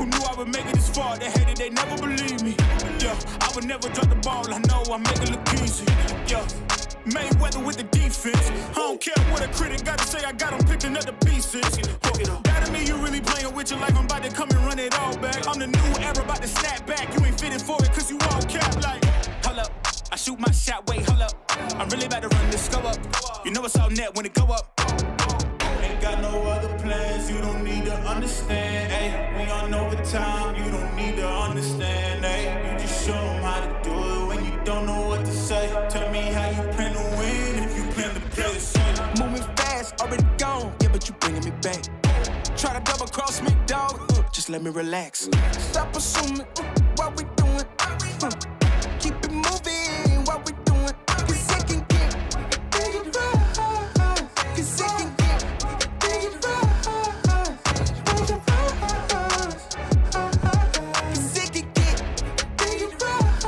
Who knew I would make it this far? They hated, they never believed me. Yeah, I would never drop the ball. I know I make it look easy. Yeah. Mayweather with the defense. I don't care what a critic got to say, I got them picking up the pieces. That to me, you really playing with your life. I'm about to come and run it all back. I'm the new era, about to snap back. You ain't fitting for it, cause you all cap like. Hold up, I shoot my shot, wait, hold up. I'm really about to run this go up. You know it's all net when it go up. Ain't got no other plans, you don't need to understand. Ay, we on overtime, you don't need to understand. Ay, you just show them how to do it when you don't know what to say. Tell me how you plan to win if you plan to play the same. Moving fast, already gone, yeah, but you bringing me back. Try to double cross me, dog, just let me relax. Stop assuming what we doing. Keep it moving, what we doing. Cause it can get dangerous. Cause it can get dangerous. Cause it can get dangerous.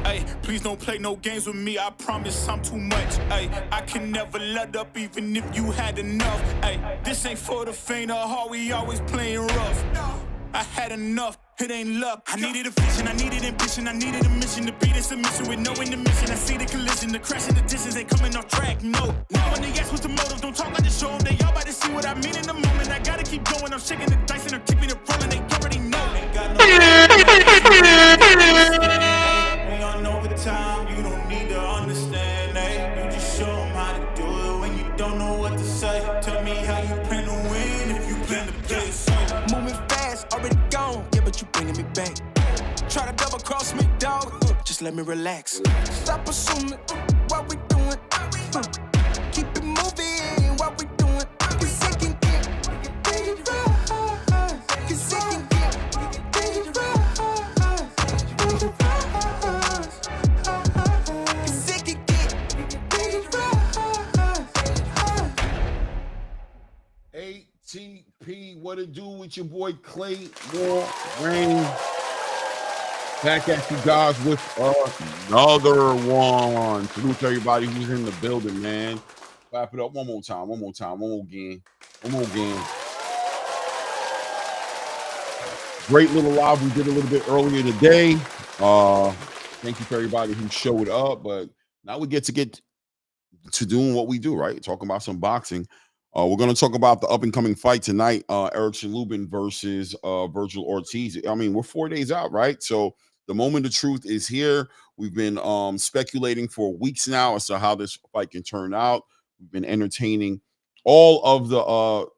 Ay, please don't play no games with me, I promise I'm too much. Ay, I can never let up even if you had enough. Ay, this ain't for the faint of heart, we always playing rough. I had enough, it ain't luck. I needed a vision, I needed ambition, I needed a mission to beat a submission with no intermission. I see the collision, the crash in the distance ain't coming off track, no. Now when they ask what's the motive, don't talk like the show them. They all about to see what I mean in the moment. I gotta keep going, I'm shaking the dice and I'm keeping it rolling. They already know. Ain't got no we on overtime, you don't need to understand. Ay. You just show them how to do it when you don't know what to say. Tell me how you plan to win if you plan to play the same. Moving fast, already gone, yeah, but you bringing me back. Try to double cross me, dog, just let me relax. Stop assuming what we doing. Keep it moving, what we doing. Cause it can get dangerous. Cause it can get dangerous. Cause it can get dangerous. ATP, what it do with your boy Clay Moore Rain? Back at you guys with another one. Salute to everybody who's in the building, man. Clap it up one more time, one more again. Great little live we did a little bit earlier today. Thank you for everybody who showed up, but now we get to doing what we do, right? Talking about some boxing. We're going to talk about the up-and-coming fight tonight, Lubin versus Virgil Ortiz. I mean, we're 4 days out, right? So the moment of truth is here. We've been speculating for weeks now as to how this fight can turn out. We've been entertaining all of the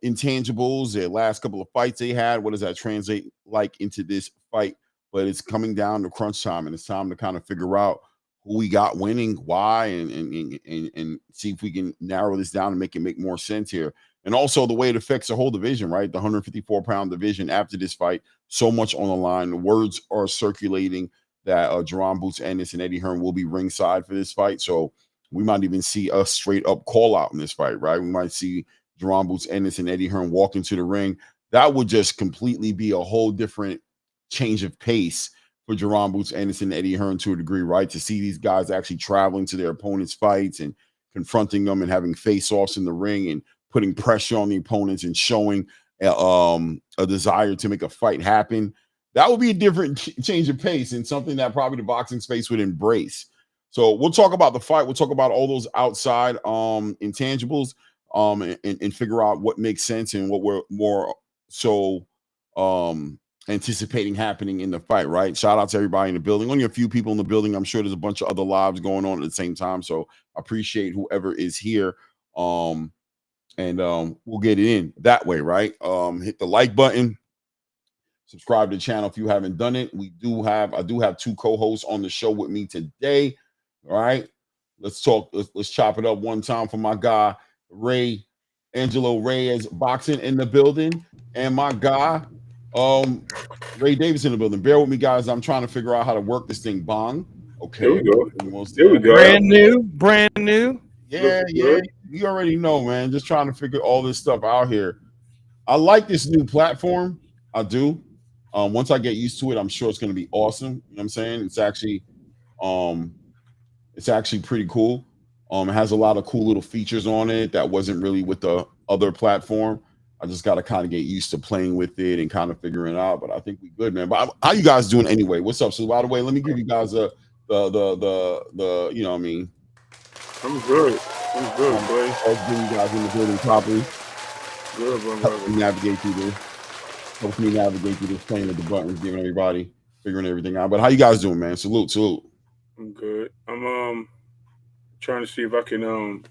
intangibles, the last couple of fights they had. What does that translate like into this fight? But it's coming down to crunch time, and it's time to kind of figure out who we got winning, why, and see if we can narrow this down and make it make more sense here. And also the way it affects the whole division, right? The 154-pound division after this fight, so much on the line. The words are circulating that Jerron Boots Ennis and Eddie Hearn will be ringside for this fight. So we might even see a straight-up call-out in this fight, right? We might see Jerron Boots Ennis and Eddie Hearn walk into the ring. That would just completely be a whole different change of pace for Jerron Boots Ennis and Eddie Hearn to a degree, right? To see these guys actually traveling to their opponents' fights and confronting them and having face-offs in the ring and putting pressure on the opponents and showing a desire to make a fight happen. That would be a different change of pace and something that probably the boxing space would embrace. So we'll talk about the fight. We'll talk about all those outside intangibles and figure out what makes sense and what we're more so anticipating happening in the fight, right? Shout out to everybody in the building. Only a few people in the building. I'm sure there's a bunch of other lives going on at the same time. So I appreciate whoever is here. We'll get it in that way, right? Hit the like button. Subscribe to the channel if you haven't done it. I do have two co-hosts on the show with me today. All right. Let's talk. Let's chop it up one time for my guy, Angelo Reyes Boxing in the building. And my guy, Ray Davis in the building. Bear with me, guys. I'm trying to figure out how to work this thing. Bong. Okay. There we go. Brand new. Yeah. You already know, man. Just trying to figure all this stuff out here. I like this new platform. I do. Once I get used to it, I'm sure it's going to be awesome. You know what I'm saying? It's actually pretty cool. It has a lot of cool little features on it that wasn't really with the other platform. I just got to kind of get used to playing with it and kind of figuring it out. But I think we good, man. But how you guys doing anyway? What's up? So by the way, let me give you guys the you know what I mean. I'm good. Boy. I'll bring you guys in the building properly. Good, bro. Help me navigate through this. Playing with the buttons, giving everybody, figuring everything out. But how you guys doing, man? Salute. I'm good. I'm trying to see if I can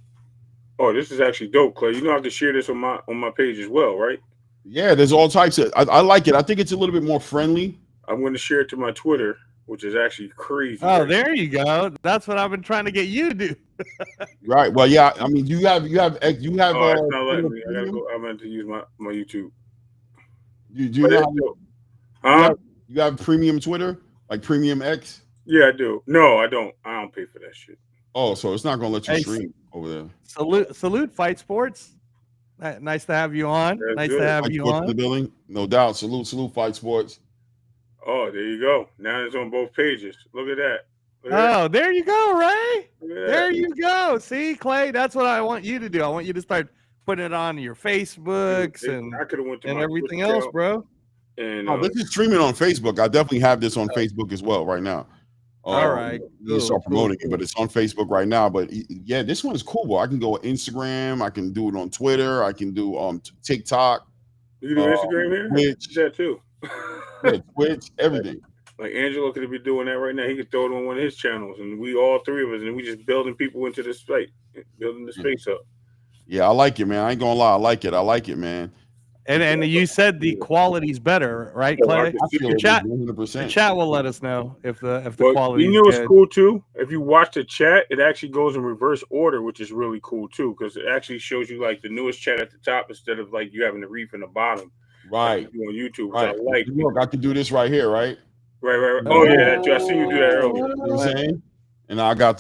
Oh, this is actually dope, Clay. You know I can share this on my page as well, right? Yeah, there's all types of. I like it. I think it's a little bit more friendly. I'm going to share it to my Twitter, which is actually crazy. Oh, there you go. That's what I've been trying to get you to do. Right. Well, yeah. I mean, you have. Oh, it's not letting me. I gotta go. I'm going to use my YouTube. Do you know you have premium Twitter, like premium X? Yeah, I do. No, I don't. I don't pay for that shit. Oh, so it's not going to let you stream over there. Salute Fight Sports. Nice to have you on. That's nice good. to have Fight you Sports on. in the building, no doubt. Salute Fight Sports. Oh, there you go. Now it's on both pages. Look at that. There you go, Ray. There you go. See, Clay, that's what I want you to do. I want you to start putting it on your Facebooks and everything else, bro. And this is streaming on Facebook. I definitely have this on Facebook as well right now. All right. You start promoting it, but it's on Facebook right now. But yeah, this one is cool, bro. I can go on Instagram. I can do it on Twitter. I can do TikTok. You can do Instagram here? Twitch. That too. Yeah, Twitch, everything. Like Angelo could be doing that right now. He could throw it on one of his channels, and we all three of us, and we just building people into the space, building the space up. Yeah, I like it, man. I ain't gonna lie. I like it, man. And you said the quality's better, right, Clay? Your chat will let us know if the quality. You know what's cool too? If you watch the chat, it actually goes in reverse order, which is really cool too, because it actually shows you like the newest chat at the top instead of like you having to read from the bottom. Right. Like on YouTube, which right. I like. Look, I can do this right here, right? Right. Oh yeah, I seen you do that earlier. You know what I'm saying? And I got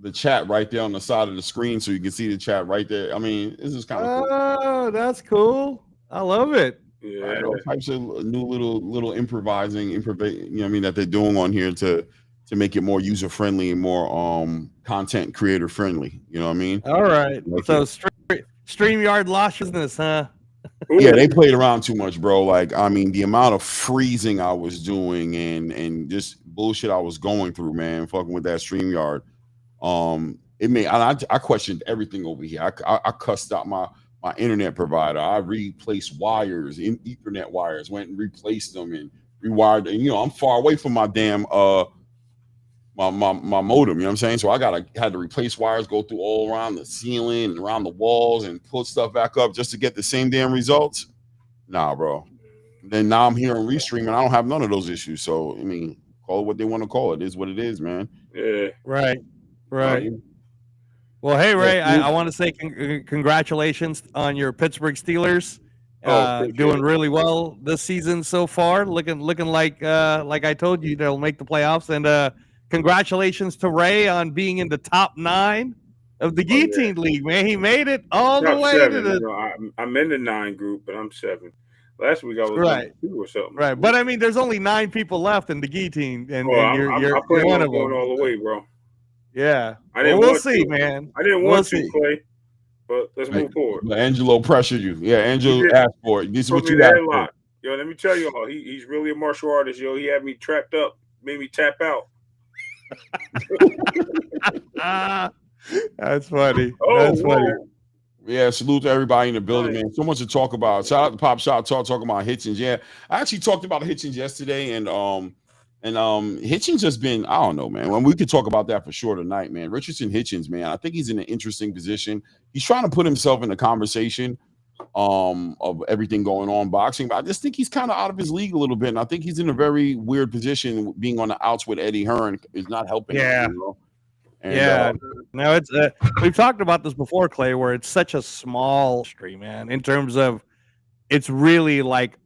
the chat right there on the side of the screen, so you can see the chat right there. I mean, this is kind of cool. Oh, that's cool. I love it. Yeah, right, all types of new little improvising, you know what I mean, that they're doing on here to make it more user friendly and more content creator friendly. You know what I mean? All right. So StreamYard lost business, huh? Yeah, they played around too much, bro. Like, I mean, the amount of freezing I was doing and just bullshit I was going through, man, fucking with that StreamYard. It made I questioned everything over here. I cussed out my internet provider. I replaced wires in Ethernet wires, went and replaced them and rewired. And you know, I'm far away from my damn my modem. You know what I'm saying? So I had to replace wires, go through all around the ceiling and around the walls and put stuff back up just to get the same damn results. Nah, bro. Then now I'm here on Restream and I don't have none of those issues. So I mean, call it what they want to call it. It is what it is, man. Yeah. Right. Well, hey Ray, I want to say congratulations on your Pittsburgh Steelers. Doing really well this season so far. Looking like I told you, they'll make the playoffs. And congratulations to Ray on being in the top 9 of the Guillotine League, man. He made it all the way 7, to the. You know, I'm in the 9 group, but I'm 7. Last week I was 2 or something. Right, but I mean, there's only 9 people left in the Guillotine, and you're one of them. Going all the way, bro. Yeah, we'll see, man. I didn't want to, Clay, but let's move forward. Angelo pressured you. Yeah, Angelo asked for it. This is what you asked for. Yo, let me tell you all, he's really a martial artist, yo. He had me trapped up, made me tap out. That's funny. That's funny. Yeah, salute to everybody in the building, man. So much to talk about. Shout out to Pop Shot talking about Hitchens. Yeah, I actually talked about Hitchens yesterday, and Hitchens has been, I don't know, man. When we could talk about that for sure tonight, man. Richardson Hitchens, man. I think he's in an interesting position. He's trying to put himself in the conversation of everything going on boxing, but I just think he's kind of out of his league a little bit, and I think he's in a very weird position. Being on the outs with Eddie Hearn is not helping. Yeah. Him, you know? And, no, it's we've talked about this before, Clay, where it's such a small industry, man, in terms of it's really like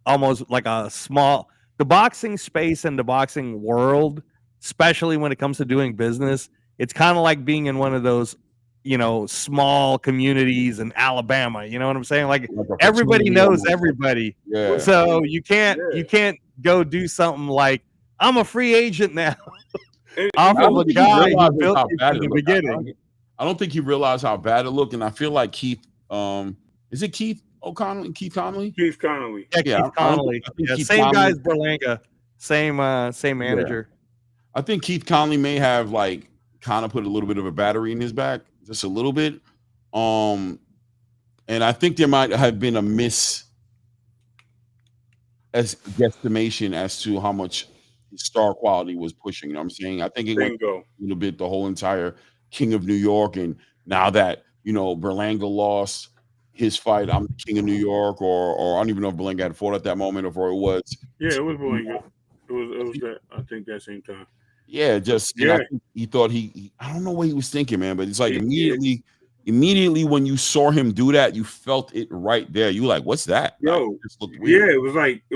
almost like a small, the boxing space and the boxing world, especially when it comes to doing business, it's kind of like being in one of those, you know, small communities in Alabama. You know what I'm saying? Like everybody knows everybody. Yeah. So you can't go do something like, I'm a free agent now. Off of a guy who built it in the beginning. I don't think he realized how bad it looked, and I feel like Keith Is it Keith O'Connell? Keith Connolly? Keith Connolly. Yeah, Yeah, Keith Connolly. I think Yeah, Keith same Connolly- guy as Berlanga. Same manager. I think Keith Conley may have like kind of put a little bit of a battery in his back, just a little bit. And I think there might have been a guesstimation as to how much star quality was pushing. You know what I'm saying? I think it went a little bit the whole entire King of New York, and now that Berlanga lost his fight, I'm the King of New York, or I don't even know if Berlanga had fought at that moment or it was. Yeah, it was Berlanga. It was that. I think that same time. Yeah, just I think he thought I don't know what he was thinking, man, but it's like immediately when you saw him do that, you felt it right there. You were like, what's that? Yo, like, this looked weird. Yeah, it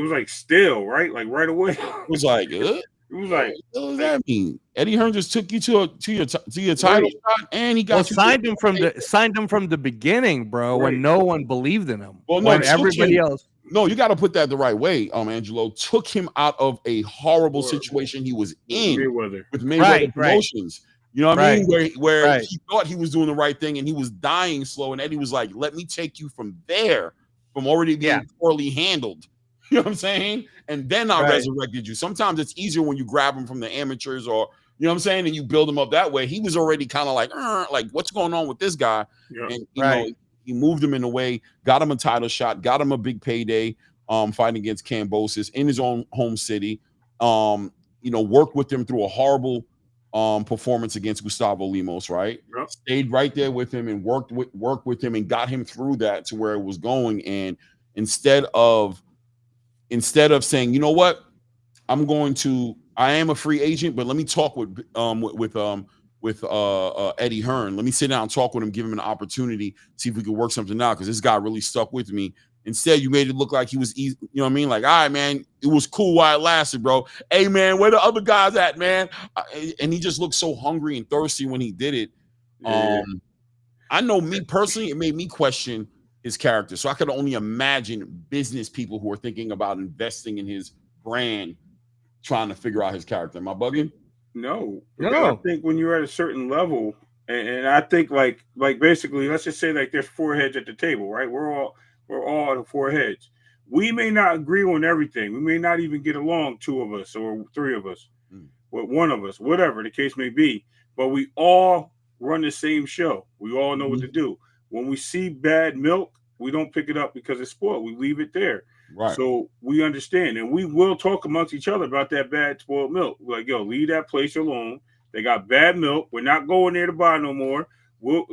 was like stale, right? Like right away. It was like, it was like, what does that mean? Eddie Hearn just took you to your title shot, and he got signed him from the beginning, bro. Right. When no one believed in him. Well, no, everybody else. No, you got to put that the right way, Angelo. Took him out of a horrible situation he was in with Mayweather Promotions. You know what I mean? Where he thought he was doing the right thing and he was dying slow, and Eddie was like, "Let me take you from there, from already being poorly handled." You know what I'm saying? And then I resurrected you. Sometimes it's easier when you grab him from the amateurs, or you know what I'm saying, and you build him up that way. He was already kind of like what's going on with this guy? Yeah. And you know, he moved him in a way, got him a title shot, got him a big payday, fighting against Kambosos in his own home city. Worked with him through a horrible performance against Gustavo Lemos, right? Yep. Stayed right there with him and worked with him and got him through that to where it was going. And instead of saying, you know what, I am a free agent, but let me talk with Eddie Hearn. Let me sit down and talk with him, give him an opportunity, see if we could work something out, because this guy really stuck with me. Instead, you made it look like he was easy. You know what I mean? Like, all right, man, it was cool while it lasted, bro. Hey, man, where the other guys at, man? And he just looked so hungry and thirsty when he did it. Yeah. I know me personally, it made me question his character. So I could only imagine business people who are thinking about investing in his brand, trying to figure out his character. Am I bugging? No. I think when you're at a certain level, and I think like basically, let's just say like there's four heads at the table, right? We're all the four heads. We may not agree on everything. We may not even get along, two of us or three of us, with one of us, whatever the case may be. But we all run the same show. We all know what to do. When we see bad milk, we don't pick it up because it's spoiled. We leave it there. Right. So we understand, and we will talk amongst each other about that bad spoiled milk. We're like, yo, leave that place alone. They got bad milk. We're not going there to buy no more. We'll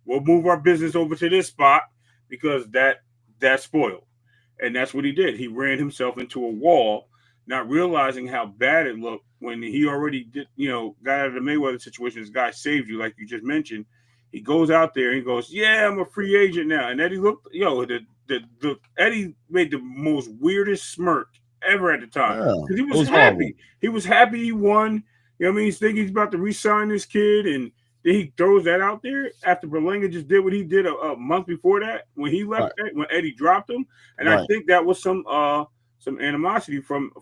move our business over to this spot because that's spoiled. And that's what he did. He ran himself into a wall, not realizing how bad it looked when he already did, got out of the Mayweather situation. This guy saved you, like you just mentioned. He goes out there and he goes, yeah, I'm a free agent now. And Eddie looked, Eddie made the most weirdest smirk ever at the time. Because he was happy. Horrible. He was happy he won. You know what I mean? He's thinking he's about to re-sign this kid, and then he throws that out there after Berlanga just did what he did a month before that when he left, when Eddie dropped him. And I think that was some animosity from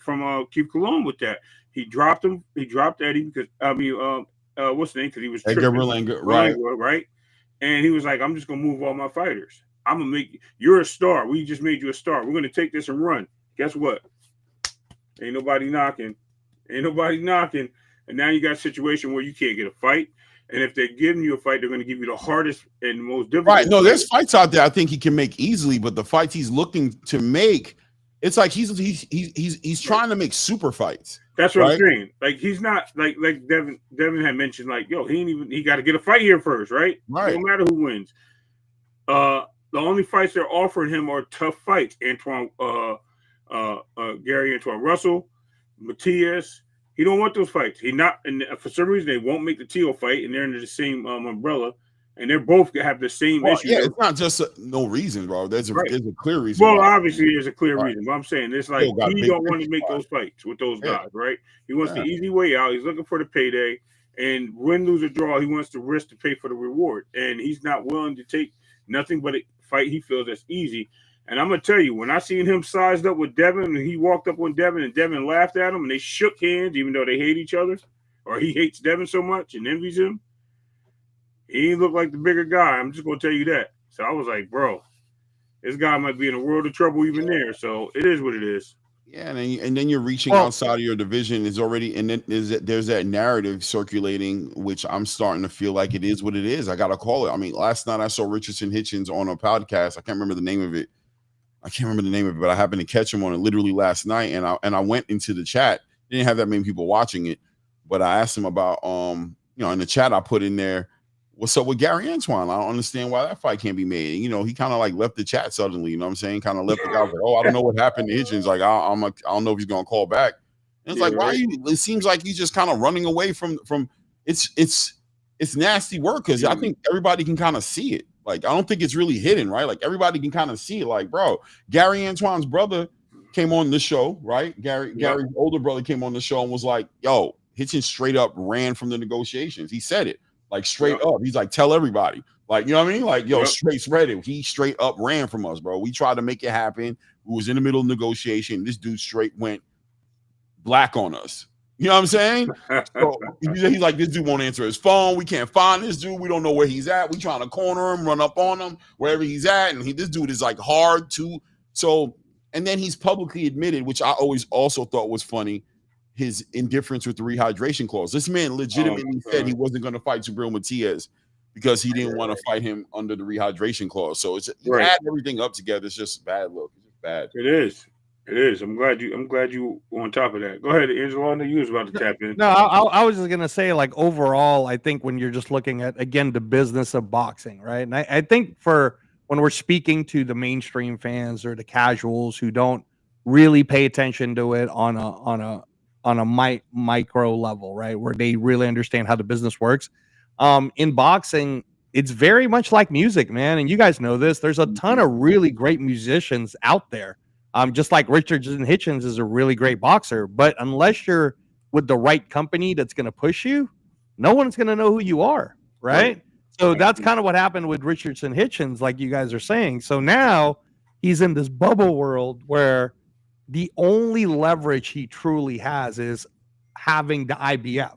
Keith Cologne with that. He dropped him. He dropped Eddie because what's the name? Because he was Berlanga, right? And he was like, I'm just gonna move all my fighters. I'm gonna make you're a star. We just made you a star. We're gonna take this and run. Guess what? Ain't nobody knocking. And now you got a situation where you can't get a fight. And if they're giving you a fight, they're going to give you the hardest and most difficult. Right. No, there's fights out there I think he can make easily, but the fights he's looking to make, it's like he's trying to make super fights. That's what I'm saying. Like he's not like Devin had mentioned, like, yo, he got to get a fight here first, right? Right. No matter who wins. The only fights they're offering him are tough fights. Gary Antoine Russell, Matias. He don't want those fights. And for some reason they won't make the Teo fight, and they're under the same umbrella, and they're both have the same issue. Yeah, it's not just no reason, bro. There's a clear reason. Well, obviously there's a clear reason, but I'm saying it's like he don't want to make those fights with those guys, right? He wants the easy way out. He's looking for the payday, and win, lose, or draw, he wants the risk to pay for the reward, and he's not willing to take nothing but a fight he feels that's easy. And I'm going to tell you, when I seen him sized up with Devin, and he walked up on Devin, and Devin laughed at him, and they shook hands, even though they hate each other, or he hates Devin so much and envies him, he didn't look like the bigger guy. I'm just going to tell you that. So I was like, bro, this guy might be in a world of trouble even there. So it is what it is. Yeah, and then you're reaching Well, outside of your division is already, and then there's that narrative circulating, which I'm starting to feel like it is what it is. I gotta call it. I mean, last night I saw Richardson Hitchens on a podcast. I can't remember the name of it. But I happened to catch him on it literally last night, and I went into the chat. Didn't have that many people watching it, but I asked him about in the chat I put in there, what's up with Gary Antoine? I don't understand why that fight can't be made. And, he kind of like left the chat suddenly. You know what I'm saying? Kind of left the guy like, oh, I don't know what happened to Hitchens. Like I don't know if he's gonna call back. And it's like, why are you? It seems like he's just kind of running away from. It's nasty work because I think everybody can kind of see it. Like, I don't think it's really hidden, right? Like, everybody can kind of see it. Like, bro, Gary Antoine's brother came on the show, right? Gary's older brother came on the show and was like, yo, Hitchens straight up ran from the negotiations. He said it, like, straight up. He's like, tell everybody. Like, you know what I mean? Like, yo, straight spread it. He straight up ran from us, bro. We tried to make it happen. We was in the middle of negotiation. This dude straight went black on us. You know what I'm saying? So he's like, this dude won't answer his phone. We can't find this dude. We don't know where he's at. We trying to corner him, run up on him, wherever he's at. And this dude is like hard to. So, and then he's publicly admitted, which I always also thought was funny, his indifference with the rehydration clause. This man legitimately said he wasn't going to fight Subriel Matias because he didn't want to fight him under the rehydration clause. So it's add everything up together. It's just bad look. It's just bad. It is. It is. I'm glad you on top of that. Go ahead, Angelo. I know you was about to tap in. No, I was just gonna say, like, overall, I think when you're just looking at, again, the business of boxing, right? And I think for when we're speaking to the mainstream fans or the casuals who don't really pay attention to it on a micro level, right, where they really understand how the business works, in boxing, it's very much like music, man. And you guys know this. There's a ton of really great musicians out there. Just like Richardson Hitchens is a really great boxer, but unless you're with the right company that's going to push you, no one's going to know who you are, right? So that's kind of what happened with Richardson Hitchens, like you guys are saying. So now he's in this bubble world where the only leverage he truly has is having the IBF.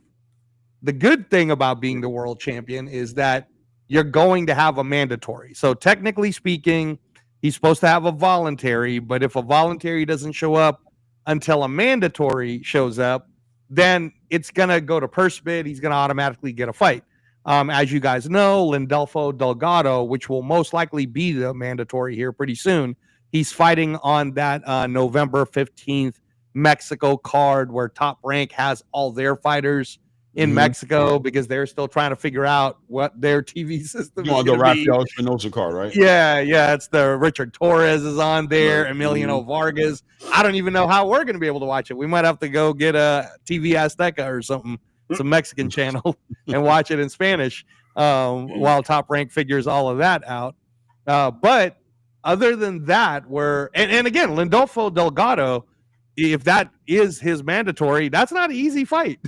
The good thing about being the world champion is that you're going to have a mandatory. So technically speaking, he's supposed to have a voluntary, but if a voluntary doesn't show up until a mandatory shows up, then it's going to go to purse bid. He's going to automatically get a fight. As you guys know, Lindolfo Delgado, which will most likely be the mandatory here pretty soon, he's fighting on that November 15th Mexico card where Top Rank has all their fighters in Mexico because they're still trying to figure out what their TV system is. The Rafael Espinosa card, right? Yeah, it's the Richard Torres is on there, Emiliano Vargas. I don't even know how we're going to be able to watch it. We might have to go get a TV Azteca or something, some Mexican channel, and watch it in Spanish while Top Rank figures all of that out. But other than that, and again, Lindolfo Delgado, if that is his mandatory, that's not an easy fight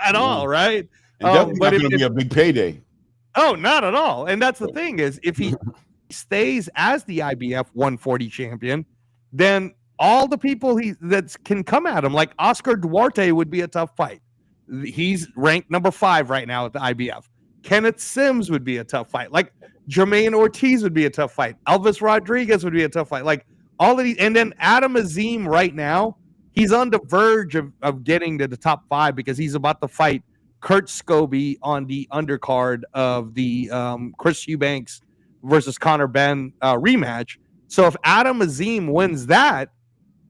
at all, right? And definitely not going to be a big payday. Oh, not at all. And that's the thing is, if he stays as the IBF 140 champion, then all the people that can come at him, like Oscar Duarte, would be a tough fight. He's ranked number 5 right now at the IBF. Kenneth Sims would be a tough fight. Like Jermaine Ortiz would be a tough fight. Elvis Rodriguez would be a tough fight. Like all of these, and then Adam Azim right now, he's on the verge of getting to the top 5 because he's about to fight Kurt Scobie on the undercard of the Chris Eubanks versus Conor Benn rematch. So if Adam Azim wins that,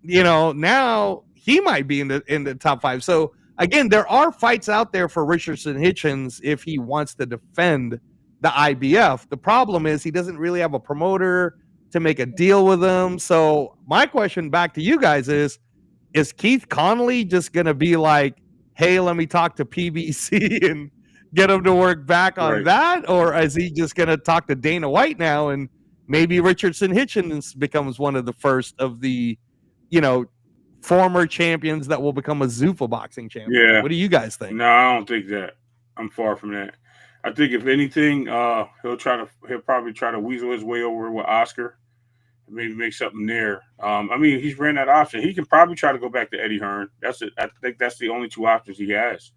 now he might be in the top 5. So again, there are fights out there for Richardson Hitchens if he wants to defend the IBF. The problem is he doesn't really have a promoter to make a deal with him. So my question back to you guys is Keith Connolly just going to be like, hey, let me talk to PBC and get him to work back on that? Or is he just going to talk to Dana White now and maybe Richardson Hitchens becomes one of the first of the, former champions that will become a Zuffa boxing champion? Yeah. What do you guys think? No, I don't think that. I'm far from that. I think if anything, he'll probably try to weasel his way over with Oscar. Maybe make something there. He's ran that option. He can probably try to go back to Eddie Hearn. That's it. I think that's the only 2 options he has.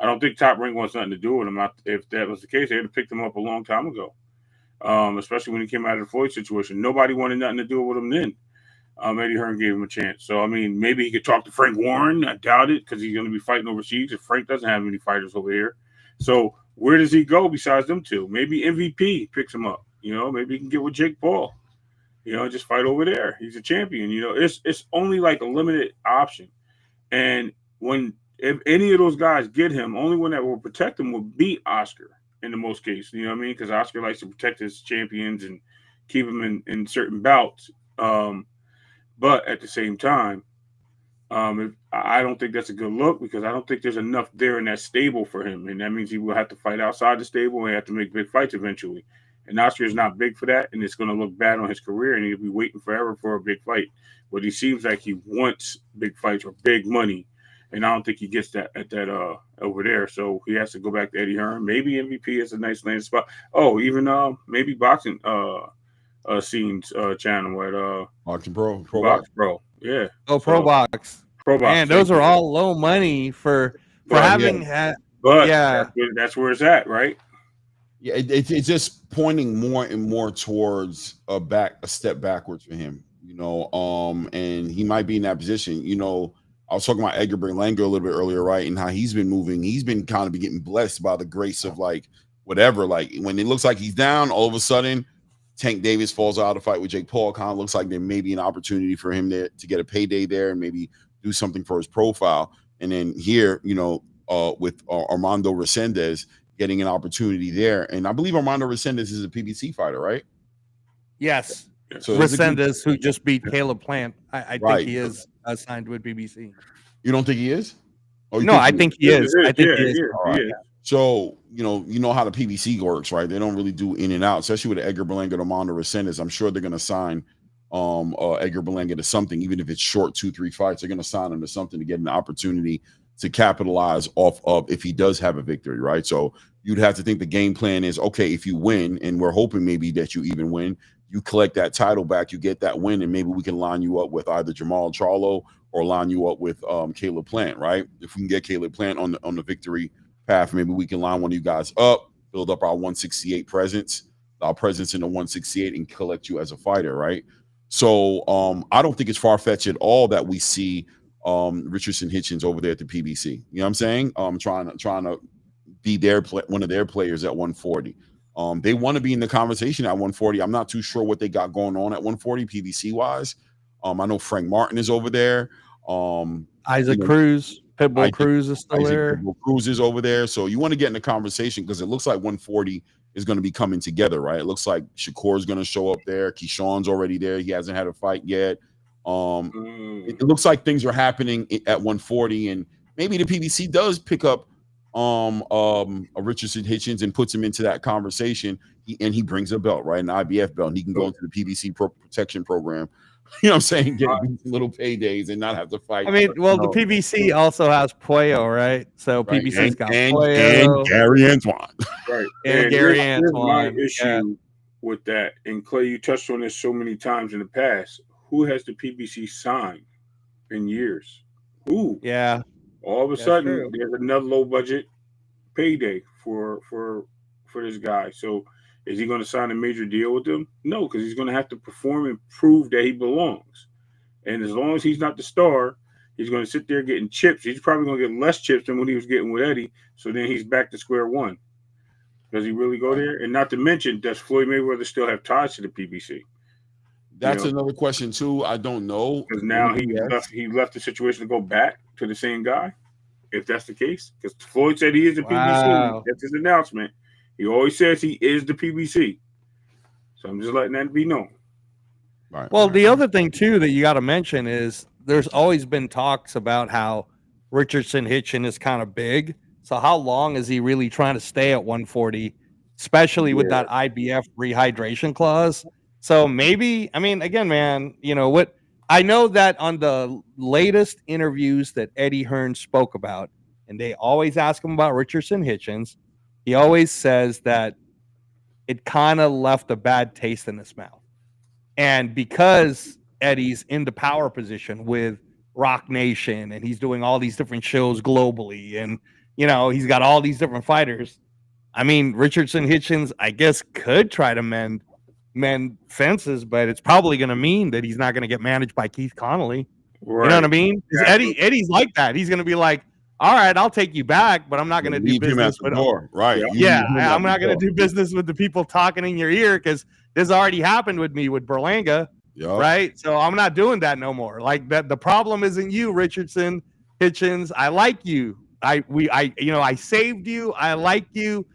I don't think Top Rank wants nothing to do with him. If that was the case, they would have picked him up a long time ago. especially when he came out of the Floyd situation. Nobody wanted nothing to do with him then. Eddie Hearn gave him a chance. So, I mean, maybe he could talk to Frank Warren. I doubt it because he's going to be fighting overseas if Frank doesn't have any fighters over here. So, where does he go besides them two? Maybe MVP picks him up. Maybe he can get with Jake Paul. Just fight over there. He's a champion. It's only like a limited option. And if any of those guys get him, only one that will protect him will be Oscar in the most cases. You know what I mean? Because Oscar likes to protect his champions and keep them in certain bouts. But at the same time, I don't think that's a good look because I don't think there's enough there in that stable for him. And that means he will have to fight outside the stable and have to make big fights eventually. And Oscar is not big for that, and it's going to look bad on his career, and he'll be waiting forever for a big fight. But he seems like he wants big fights or big money, and I don't think he gets that at that over there. So he has to go back to Eddie Hearn. Maybe MVP is a nice landing spot. Oh, even maybe boxing scenes channel at Boxing Pro, Box Pro. Yeah. Oh, Pro Box. Pro Box. Man, those are all low money for having had. But yeah, that's where it's at, right? Yeah, it's just pointing more and more towards a step backwards for him, and he might be in that position. I was talking about Edgar Berlanga a little bit earlier, right? And how he's been moving. He's been kind of getting blessed by the grace of like whatever. Like when it looks like he's down, all of a sudden Tank Davis falls out of the fight with Jake Paul. Kind of looks like there may be an opportunity for him to get a payday there and maybe do something for his profile. And then here, with Armando Resendez getting an opportunity there. And I believe Armando Resendez is a PBC fighter, right? Yes. So Resendez, who just beat Caleb Plant. I Right. think he is signed with BBC. You don't think he is? Oh, No, I think he is. I think he is. All right. So, you know how the PBC works, right? They don't really do in and out, especially with Edgar Berlanga and Armando Resendez. I'm sure they're going to sign Edgar Berlanga to something, even if it's short 2-3 fights. They're going to sign him to something to get an opportunity to capitalize off of if he does have a victory, right? So you'd have to think the game plan is, okay, if you win, and we're hoping maybe that you even win, you collect that title back, you get that win, and maybe we can line you up with either Jamal Charlo or line you up with Caleb Plant, right? If we can get Caleb Plant on the victory path, maybe we can line one of you guys up, build up our 168 presence, our presence in the 168, and collect you as a fighter, right? So I don't think it's far-fetched at all that we see Richardson Hitchens over there at the PBC. You know what I'm saying? Trying to be one of their players at 140. They want to be in the conversation at 140. I'm not too sure what they got going on at 140 PBC wise. I know Frank Martin is over there. Isaac Cruz, Pitbull Cruz is still there. Pitbull Cruz is over there. So you want to get in the conversation because it looks like 140 is going to be coming together, right? It looks like Shakur is going to show up there. Keyshawn's already there. He hasn't had a fight yet. It looks like things are happening at 140, and maybe the PBC does pick up a Richardson Hitchens and puts him into that conversation. He brings a belt, right? An IBF belt, and he can go into the PBC protection program. You know what I'm saying? Get little paydays and not have to fight. I mean, well, the PBC also has Puello, right? So PBC's got Puello. And Gary Antoine. Right. And Gary Antoine. My issue with that, and Clay, you touched on this so many times in the past. Who has the PBC signed in years? Who? Yeah. All of a sudden, there's another low budget payday for this guy. So is he going to sign a major deal with them? No, because he's going to have to perform and prove that he belongs. And as long as he's not the star, he's going to sit there getting chips. He's probably going to get less chips than what he was getting with Eddie. So then he's back to square one. Does he really go there? And not to mention, does Floyd Mayweather still have ties to the PBC? That's another question too. I don't know. Because now he left the situation to go back to the same guy, if that's the case. Because Floyd said he is the PBC. That's his announcement. He always says he is the PBC. So I'm just letting that be known. Right. Well, the other thing too that you got to mention is there's always been talks about how Richardson Hitchens is kind of big. So how long is he really trying to stay at 140, especially with that IBF rehydration clause? So maybe, I mean, again, man, what I know that on the latest interviews that Eddie Hearn spoke about, and they always ask him about Richardson Hitchens, he always says that it kind of left a bad taste in his mouth. And because Eddie's in the power position with Rock Nation and he's doing all these different shows globally and, he's got all these different fighters, I mean, Richardson Hitchens, I guess, could try to mend fences, but it's probably going to mean that he's not going to get managed by Keith Connolly. Right. You know what I mean? Because Eddie's like that. He's going to be like, all right, I'll take you back, but I'm not going to do business with him. Right. Yeah, I'm not going to do business with the people talking in your ear because this already happened with me with Berlanga. Yep. Right. So I'm not doing that no more. Like that. The problem isn't you, Richardson Hitchens. I like you. I saved you. I like you.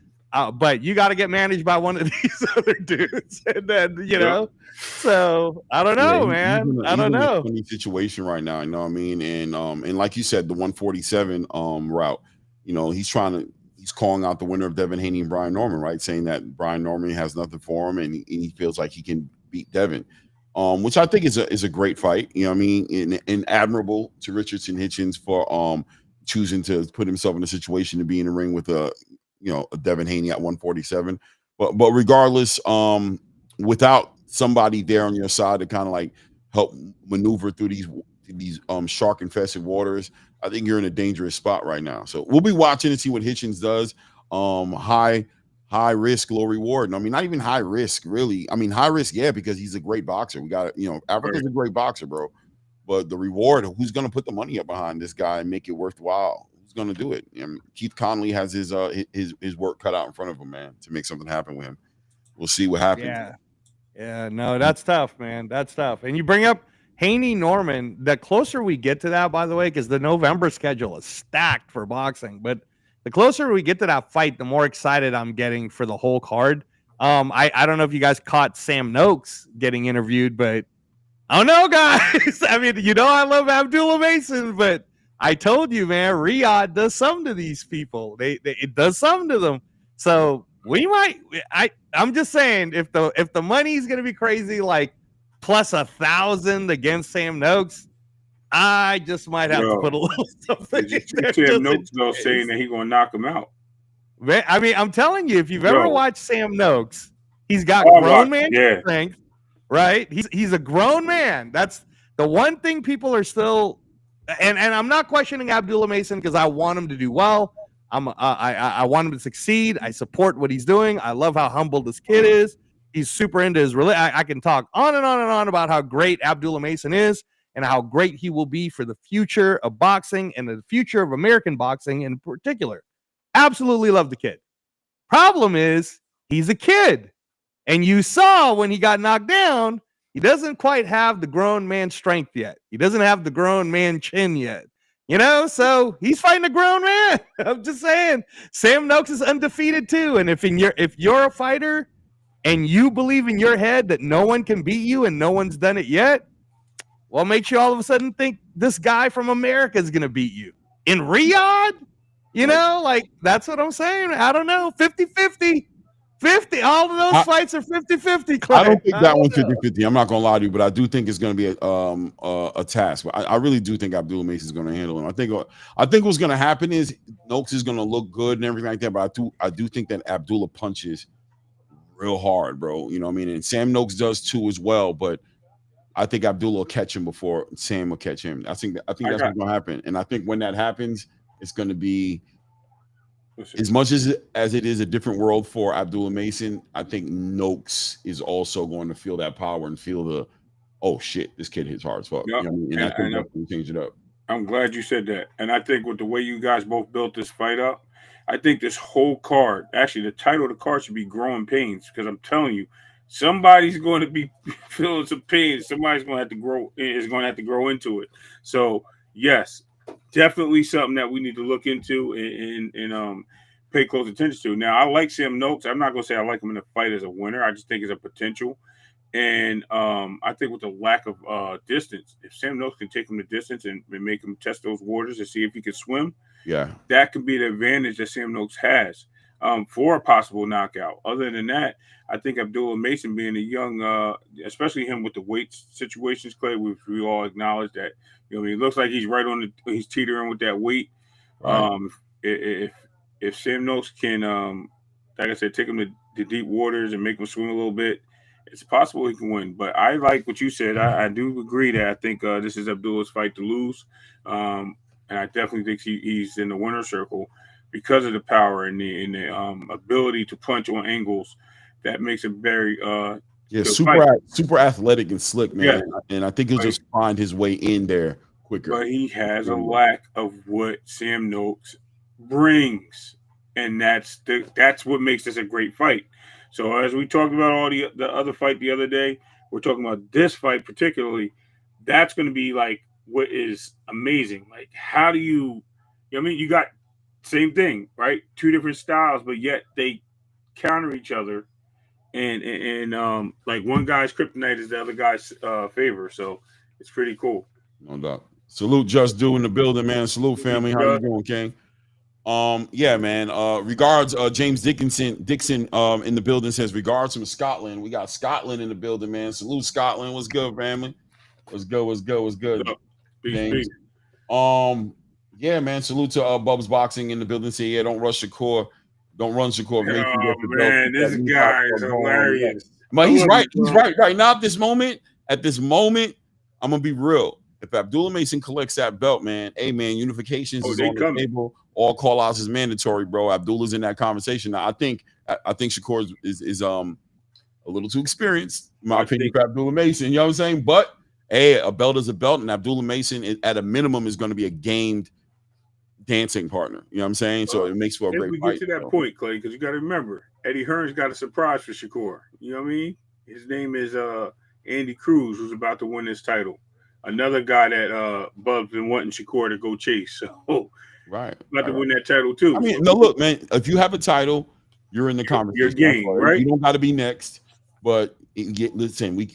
But you got to get managed by one of these other dudes. And then, so I don't know, man. I don't know. In a funny situation right now. You know what I mean? And like you said, the 147 route, he's calling out the winner of Devin Haney and Brian Norman, right? Saying that Brian Norman has nothing for him and he feels like he can beat Devin. Which I think is a great fight, you know what I mean, and admirable to Richardson Hitchens for choosing to put himself in a situation to be in the ring with a Devin Haney at 147. But regardless, without somebody there on your side to kind of like help maneuver through these shark infested waters, I think you're in a dangerous spot right now. So we'll be watching to see what Hitchens does. High risk, low reward. And I mean, not even high risk, really. I mean, high risk, yeah, because he's a great boxer. We got Africa's a great boxer, bro. But the reward, who's going to put the money up behind this guy and make it worthwhile? Who's going to do it? Keith Connolly has his work cut out in front of him, man, to make something happen with him. We'll see what happens. Yeah, no, that's tough, man. That's tough. And you bring up Haney Norman. The closer we get to that, by the way, because the November schedule is stacked for boxing, but the closer we get to that fight, the more excited I'm getting for the whole card. I don't know if you guys caught Sam Noakes getting interviewed, but I don't know, guys. I mean, I love Abdullah Mason, but I told you, man, Riyadh does something to these people. It does something to them. So we might. I'm just saying, if the money's gonna be crazy, like plus 1,000 against Sam Noakes, I just might have to put a little something in there. Sam Noakes though saying that he's gonna knock him out. I mean, I'm telling you, if you've ever watched Sam Noakes, he's got grown man strength, right? He's a grown man. That's the one thing people are still, and I'm not questioning Abdullah Mason because I want him to do well. I want him to succeed. I support what he's doing. I love how humble this kid is. He's super into his I can talk on and on and on about how great Abdullah Mason is and how great he will be for the future of boxing and the future of American boxing in particular. Absolutely love the kid. Problem is, he's a kid. And you saw when he got knocked down, he doesn't quite have the grown man strength yet. He doesn't have the grown man chin yet. So he's fighting a grown man. I'm just saying, Sam Noakes is undefeated too. And if you're a fighter and you believe in your head that no one can beat you and no one's done it yet, what makes you all of a sudden think this guy from America is going to beat you? In Riyadh? That's what I'm saying. I don't know. 50-50. 50. All of those fights are 50-50. I don't think that one's 50-50. I'm not going to lie to you, but I do think it's going to be a task. But I really do think Abdullah Mason is going to handle him. I think what's going to happen is Noakes is going to look good and everything like that, but I do think that Abdullah punches real hard, bro. You know what I mean? And Sam Noakes does too as well, but I think Abdullah will catch him before Sam will catch him. I think that's what's going to happen. And I think when that happens, it's going to be as much as it is a different world for Abdullah Mason. I think Noakes is also going to feel that power and feel oh shit, this kid hits hard as fuck. Yep. You know what I mean? And I think that's going to change it up. I'm glad you said that. And I think with the way you guys both built this fight up, I think this whole card, actually the title of the card should be Growing Pains, because I'm telling you, somebody's going to be feeling some pain. Somebody's going to have to grow into it. So yes, definitely something that we need to look into and pay close attention to. Now, I like Sam Noakes. I'm not going to say I like him in the fight as a winner. I just think it's a potential. And I think with the lack of distance, if Sam Noakes can take him the distance and make him test those waters and see if he can swim, that could be the advantage that Sam Noakes has for a possible knockout. Other than that, I think Abdullah Mason being a young, especially him with the weight situations, Clay, which we all acknowledge that, he looks like he's right on he's teetering with that weight. Right. If Sam Noakes can, like I said, take him to deep waters and make him swim a little bit, it's possible he can win. But I like what you said. I do agree that I think this is Abdullah's fight to lose. And I definitely think he's in the winner's circle. because of the power and the ability to punch on angles. That makes it very Yeah, good fight. super athletic and slick, man. Yeah. And I think he'll just find his way in there quicker. But he has a lack of what Sam Noakes brings, and that's what makes this a great fight. So as we talked about all the other fight the other day, we're talking about this fight particularly. That's going to be like what is amazing. Like, how do you I mean, you got same thing, right? Two different styles, but yet they counter each other. And like one guy's kryptonite is the other guy's favor. So it's pretty cool. No doubt. Salute Just Do in the building, man. Salute family. How you doing, King? Yeah, man. Regards, James Dixon in the building says regards from Scotland. We got Scotland in the building, man. Salute Scotland. What's good, family? What's good? Peace. Yeah, man. Salute to Bubs Boxing in the building. Say, yeah, don't rush Shakur. Don't run Shakur. Oh man, this guy is hilarious. But he's right. He's right. Right now, at this moment, I'm gonna be real. If Abdullah Mason collects that belt, man, hey man, unifications is on the table. All call outs is mandatory, bro. Abdullah's in that conversation. Now, I think Shakur is a little too experienced, in my opinion, for Abdullah Mason. You know what I'm saying? But hey, a belt is a belt, and Abdullah Mason at a minimum is going to be a gamed dancing partner. You know what I'm saying? So it makes for a great fight. Get to that point, Clay, because you got to remember, Eddie Hearn's got a surprise for Shakur. You know what I mean? His name is Andy Cruz, who's about to win this title. Another guy that Bub's been wanting Shakur to go chase. So right, about to win that title too. I mean, no, look, man. If you have a title, you're in the conversation. Your game, right? You don't got to be next. But listen,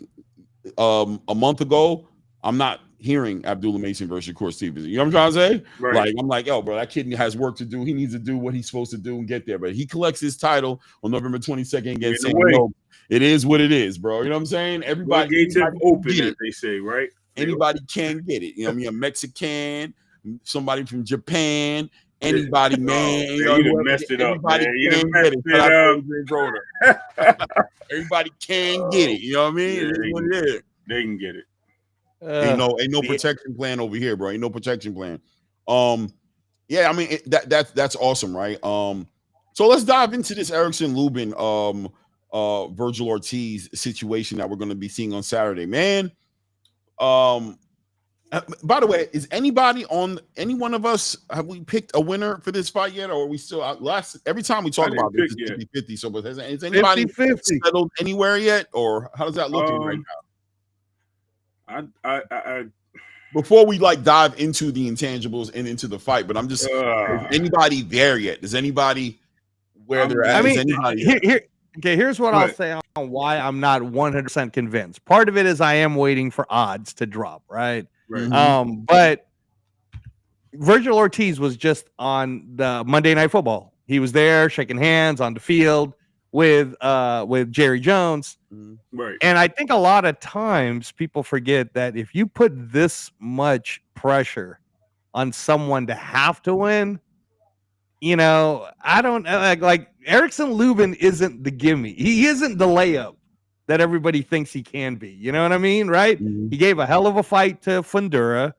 a month ago, I'm not hearing Abdullah Mason versus Shakur Stevenson. You know what I'm trying to say? Right. Like, I'm like, yo, bro, that kid has work to do. He needs to do what he's supposed to do and get there. But he collects his title on November 22nd against Sam Noakes. It is what it is, bro. You know what I'm saying? Everybody gates have open, as they say, right? Anybody can get it. You know what I mean? A Mexican, somebody from Japan, anybody, man. You messed it up, man. You done messed it up. Everybody can get it. You know what I mean? Yeah, they can get it. Ain't no protection plan over here, bro. Ain't no protection plan. Yeah, I mean that's awesome, right? So let's dive into this Erickson Lubin Virgil Ortiz situation that we're going to be seeing on Saturday, man. By the way, is any one of us, have we picked a winner for this fight yet, or are we still every time we talk about this, it's 50-50. So, but is anybody 50-50 settled anywhere yet, or how does that look right now? I before we dive into the intangibles and into the fight, but I'm just is anybody there yet? Is anybody where they're at? I mean, here's what I'll say on why I'm not 100% convinced. Part of it is I am waiting for odds to drop, right? Mm-hmm. But Virgil Ortiz was just on the Monday Night Football. He was there shaking hands on the field with Jerry Jones. Right. And I think a lot of times people forget that if you put this much pressure on someone to have to win, you know, I don't like Erickson Lubin isn't the gimme. He isn't the layup that everybody thinks he can be. You know what I mean? Right? Mm-hmm. He gave a hell of a fight to Fundura.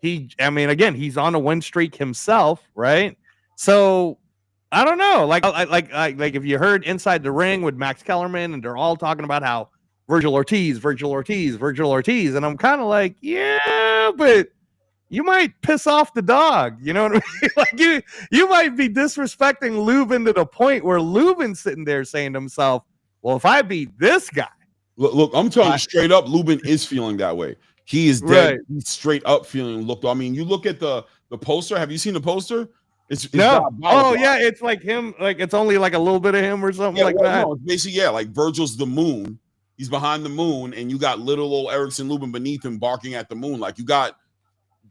Again, he's on a win streak himself, right? So I don't know. Like if you heard Inside the Ring with Max Kellerman, and they're all talking about how Virgil Ortiz, and I'm kind of like, yeah, but you might piss off the dog. You know what I mean? Like you might be disrespecting Lubin to the point where Lubin's sitting there saying to himself, well, if I beat this guy. Look, I'm telling you straight up, Lubin is feeling that way. He is dead. Right. He's straight up feeling I mean, you look at the poster. Have you seen the poster? It's no. Oh, yeah. It's like him. Like it's only like a little bit of him or something that. No, it's basically, like Virgil's the moon. He's behind the moon, and you got little old Erickson Lubin beneath him barking at the moon. Like you got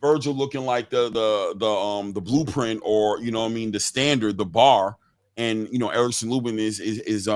Virgil looking like the blueprint, or you know what I mean, the standard, the bar, and you know Erickson Lubin is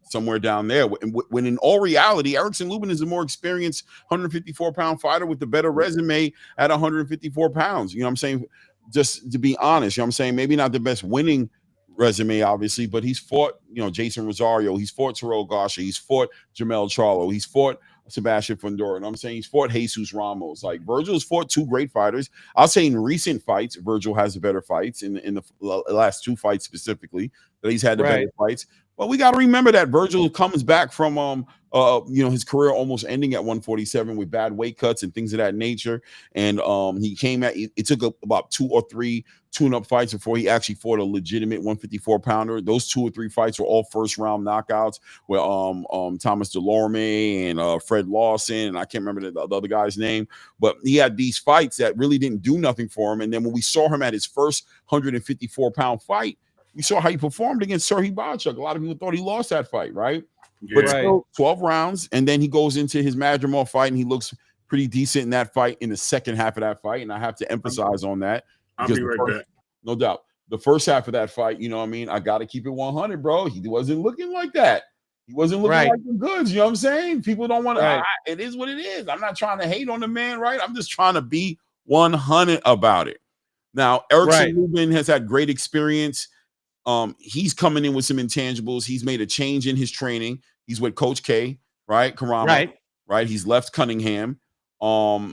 somewhere down there. When in all reality, Erickson Lubin is a more experienced 154-pound fighter with a better resume at 154 pounds. You know what I'm saying? Just to be honest, you know what I'm saying? Maybe not the best winning resume, obviously, but he's fought, you know, Jason Rosario. He's fought Terrell Gausha. He's fought Jamel Charlo. He's fought Sebastian Fundora. And I'm saying he's fought Jesus Ramos. Like Virgil's fought two great fighters. I'll say in recent fights, Virgil has the better fights in the last two fights specifically. That he's had the better fights. But we got to remember that Virgil comes back from his career almost ending at 147 with bad weight cuts and things of that nature. And he came at it took about 2 or 3 tune-up fights before he actually fought a legitimate 154-pounder. Those 2 or 3 fights were all first-round knockouts with Thomas Delorme and Fred Lawson, and I can't remember the other guy's name. But he had these fights that really didn't do nothing for him. And then when we saw him at his first 154-pound fight, we saw how he performed against Serhii Bohachuk. A lot of people thought he lost that fight, right? Yeah. But still 12 rounds, and then he goes into his Madrimov fight, and he looks pretty decent in that fight in the second half of that fight. And I have to emphasize on that. I'll be right back. No doubt. The first half of that fight, you know what I mean? I got to keep it 100, bro. He wasn't looking like that. He wasn't looking like the goods. You know what I'm saying? People don't want to. It is what it is. I'm not trying to hate on the man, right? I'm just trying to be 100 about it. Now, Erickson Lubin has had great experience. He's coming in with some intangibles. He's made a change in his training. He's with Coach K, right? Karama, right? He's left Cunningham.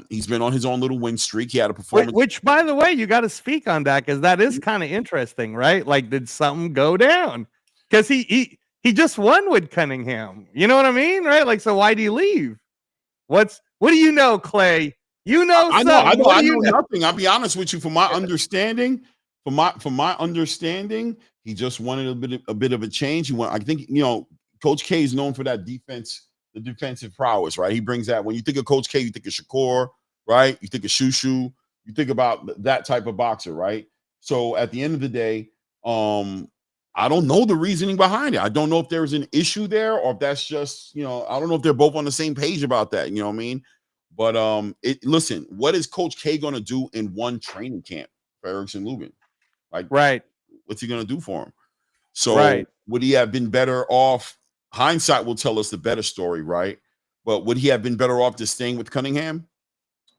He's been on his own little win streak. He had a performance. Which, by the way, you got to speak on that because that is kind of interesting, right? Like, did something go down? Because he just won with Cunningham. You know what I mean, right? Like, so why do you leave? What do you know, Clay? You know, I know nothing. I'll be honest with you. From my understanding, he just wanted a bit of a change. I think Coach K is known for that defense. The defensive prowess, right? He brings that. When you think of Coach K, you think of Shakur, right? You think of Shushu. You think about that type of boxer, right? So at the end of the day, I don't know the reasoning behind it. I don't know if there's an issue there or if that's just, I don't know if they're both on the same page about that. You know what I mean? But listen, what is Coach K going to do in one training camp for Erickson Lubin? Like, what's he going to do for him? So would he have been better off? Hindsight will tell us the better story, right? But would he have been better off just staying with Cunningham?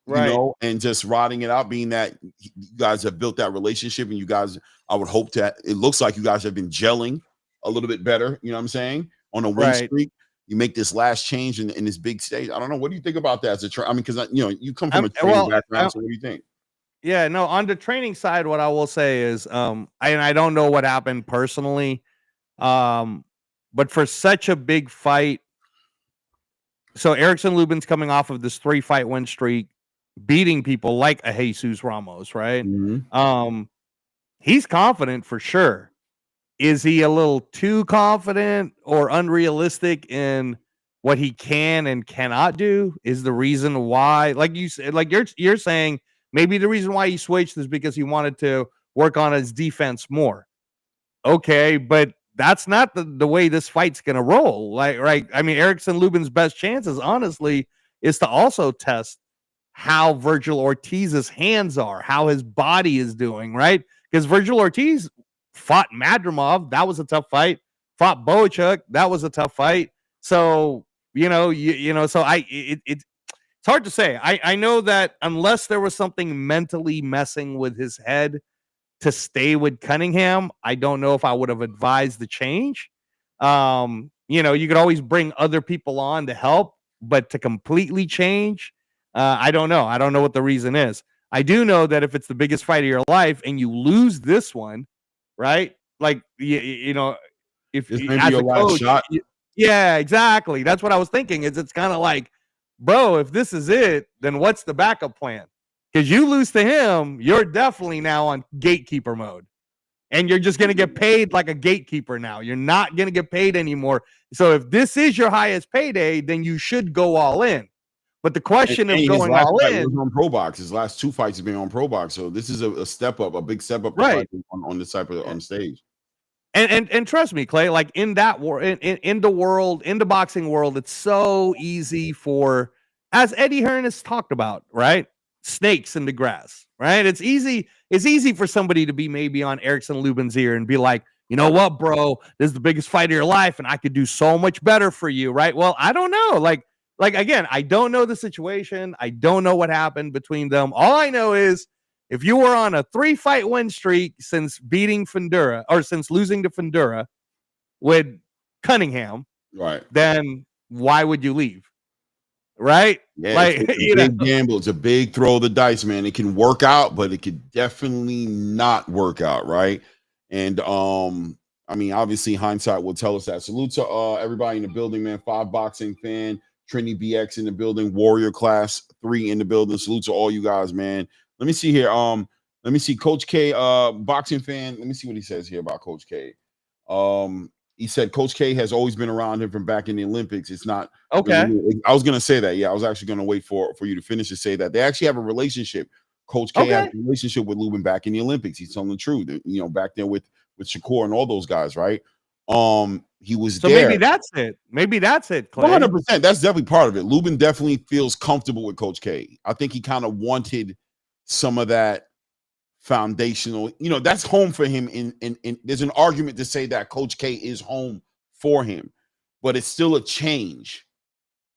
And just riding it out, being that you guys have built that relationship and you guys, I would hope that it looks like you guys have been gelling a little bit better, you know what I'm saying? On a win streak, you make this last change in this big stage. I don't know. What do you think about that as a because you come from a training background, so what do you think? Yeah, no, on the training side, what I will say is, I don't know what happened personally, but for such a big fight, so Erickson Lubin's coming off of this 3-fight win streak, beating people like a Jesus Ramos, right? Mm-hmm. He's confident for sure. Is he a little too confident or unrealistic in what he can and cannot do? Is the reason why, like you said, like you're saying, maybe the reason why he switched is because he wanted to work on his defense more. Okay, but that's not the way this fight's gonna roll. Like, I mean, Erickson Lubin's best chances, honestly, is to also test how Virgil Ortiz's hands are, how his body is doing, right? Because Virgil Ortiz fought Madrimov, that was a tough fight. Fought Bohachuk, that was a tough fight. So it's hard to say. I know that unless there was something mentally messing with his head to stay with Cunningham, I don't know if I would have advised the change. You could always bring other people on to help, but to completely change, I don't know. I don't know what the reason is. I do know that if it's the biggest fight of your life and you lose this one, right? Like, if this may be your last shot. Yeah, exactly. That's what I was thinking. It's kind of like, bro, if this is it, then what's the backup plan? Because you lose to him, you're definitely now on gatekeeper mode. And you're just going to get paid like a gatekeeper now. You're not going to get paid anymore. So if this is your highest payday, then you should go all in. But the question of going all in. Was on Pro Box. His last 2 fights have been on Pro Box. So this is a step up, a big step up on this type of on stage. And trust me, Clay, like in that in the boxing world, it's so easy for, as Eddie Hearn has talked about, right? Snakes in the grass, right? It's easy for somebody to be maybe on Erickson Lubin's ear and be like, you know what, bro, this is the biggest fight of your life, and I could do so much better for you, right? Well, I don't know. Like again, I don't know the situation. I don't know what happened between them. All I know is if you were on a 3-fight win streak since beating Fundora or since losing to Fundora with Cunningham, right, then why would you leave? right? Yeah, Like, it's a big gamble. It's a big throw of the dice, man. It can work out, but it could definitely not work out, right? And I mean, obviously, hindsight will tell us that. Salute to everybody in the building, man. 5 Boxing fan, Trinity BX in the building, Warrior Class 3 in the building. Salute to all you guys, man. Let me see here. Let me see, Coach K, boxing fan. Let me see what he says here about Coach K. He said Coach K has always been around him from back in the Olympics. It's not okay. Really, I was gonna say that. Yeah, I was actually gonna wait for you to finish to say that. They actually have a relationship. Coach K has a relationship with Lubin back in the Olympics. He's telling the truth. You know, back there with Shakur and all those guys, right? He was so there. Maybe that's it. Maybe that's it, Clay. 100%. That's definitely part of it. Lubin definitely feels comfortable with Coach K. I think he kind of wanted some of that foundational, that's home for him. In there's an argument to say that Coach K is home for him, but it's still a change.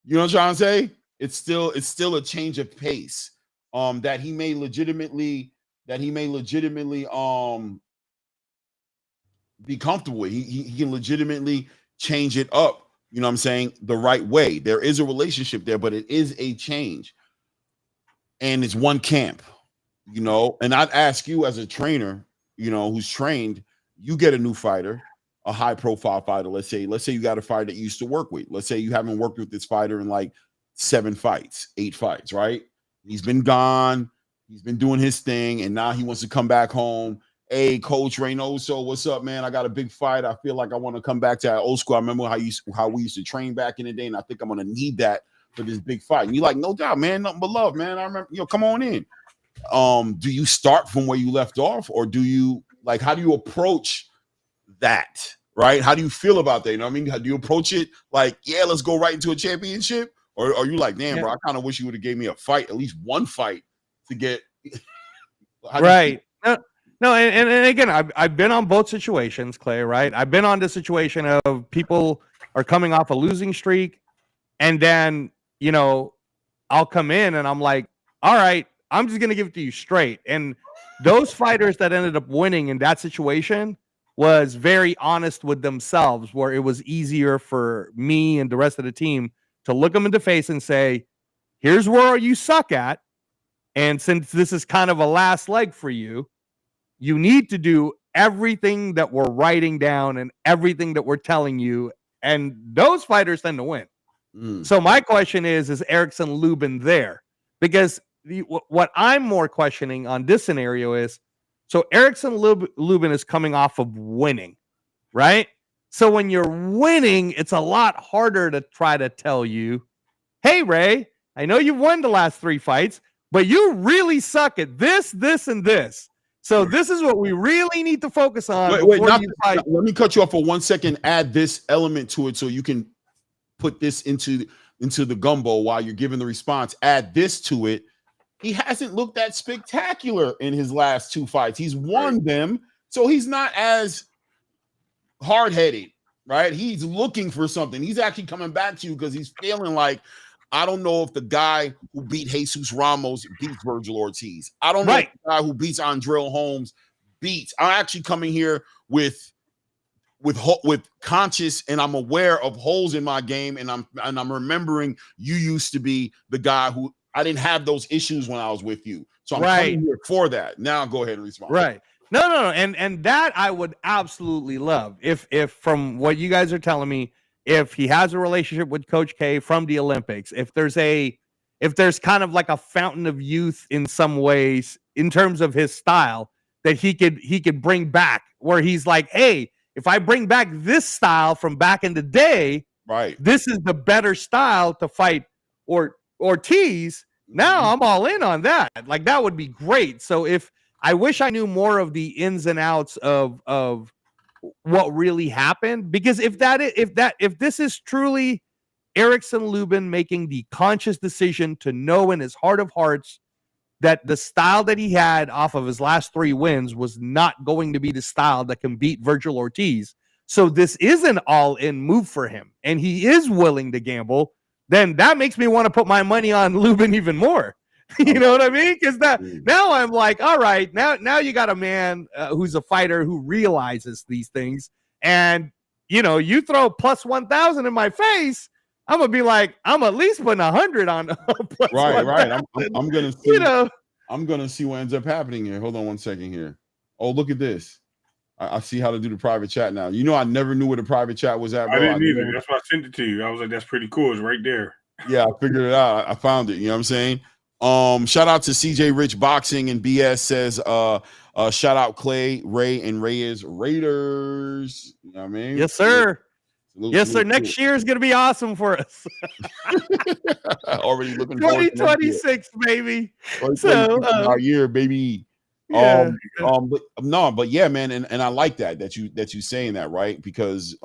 You know what I'm trying to say? It's still a change of pace. That he may legitimately be comfortable with. He can legitimately change it up, you know what I'm saying, the right way. There is a relationship there, but it is a change. And it's one camp. And I'd ask you as a trainer, who's trained, you get a new fighter, a high profile fighter. Let's say you got a fighter that you used to work with. Let's say you haven't worked with this fighter in like 7 fights, 8 fights, right? He's been gone. He's been doing his thing. And now he wants to come back home. Hey, Coach Reynoso, what's up, man? I got a big fight. I feel like I want to come back to that old school. I remember how we used to train back in the day. And I think I'm going to need that for this big fight. And you're like, no doubt, man, nothing but love, man. I remember, come on in. Do you start from where you left off, or do you how do you approach that, right? How do you feel about that? You know what I mean? How do you approach it like, yeah, let's go right into a championship? Or are you like, damn, bro, I kind of wish you would have gave me a fight, at least one fight to get right. No, and again, I've been on both situations, Clay, right? I've been on the situation of people are coming off a losing streak, and then, I'll come in and I'm like, all right, I'm just going to give it to you straight. And those fighters that ended up winning in that situation was very honest with themselves, where it was easier for me and the rest of the team to look them in the face and say, here's where you suck at. And since this is kind of a last leg for you, you need to do everything that we're writing down and everything that we're telling you. And those fighters tend to win. So my question is Erickson Lubin there? Because what I'm more questioning on this scenario is, so Erickson Lubin is coming off of winning, right? So when you're winning, it's a lot harder to try to tell you, hey, Ray, I know you've won the last 3 fights, but you really suck at this, this, and this. So this is what we really need to focus on. Let me cut you off for 1 second. Add this element to it so you can put this into the gumbo while you're giving the response. Add this to it. He hasn't looked that spectacular in his last 2 fights. He's won them, so he's not as hard-headed, right? He's looking for something. He's actually coming back to you because he's feeling like, I don't know if the guy who beat Jesus Ramos beats Virgil Ortiz. I don't know if the guy who beats Andrell Holmes beats. I'm actually coming here with conscious, and I'm aware of holes in my game, and I'm remembering you used to be the guy who I didn't have those issues when I was with you. So I'm coming here for that. Now go ahead and respond. Right. No. And that I would absolutely love. If from what you guys are telling me, if he has a relationship with Coach K from the Olympics, if there's kind of like a fountain of youth in some ways in terms of his style that he could bring back, where he's like, hey, if I bring back this style from back in the day, right, this is the better style to fight Ortiz. Now I'm all in on that. Like, that would be great. So I wish I knew more of the ins and outs of what really happened, because if this is truly Erickson Lubin making the conscious decision to know in his heart of hearts that the style that he had off of his last 3 wins was not going to be the style that can beat Virgil Ortiz, so this is an all-in move for him, and he is willing to gamble, then that makes me want to put my money on Lubin even more. You know what I mean? Because now I'm like, all right, now you got a man who's a fighter who realizes these things, and you throw plus 1,000 in my face, I'm gonna be like, I'm at least putting 100 on plus Right. 1,000. I'm gonna see. You know, I'm gonna see what ends up happening here. Hold on one second here. Oh, look at this. I see how to do the private chat now. You know, I never knew where the private chat was at, bro. I didn't either. That's why I sent it to you. I was like, that's pretty cool. It's right there. Yeah, I figured it out. I found it. You know what I'm saying? Shout out to CJ Rich Boxing and BS says, shout out Clay, Ray, and Reyes Raiders. You know what I mean? yes, sir. Yes, sir. Next year is gonna be awesome for us. Already looking forward to 2026, baby. So our year, baby. Yeah. But yeah, man, and I like that you saying that, right? Because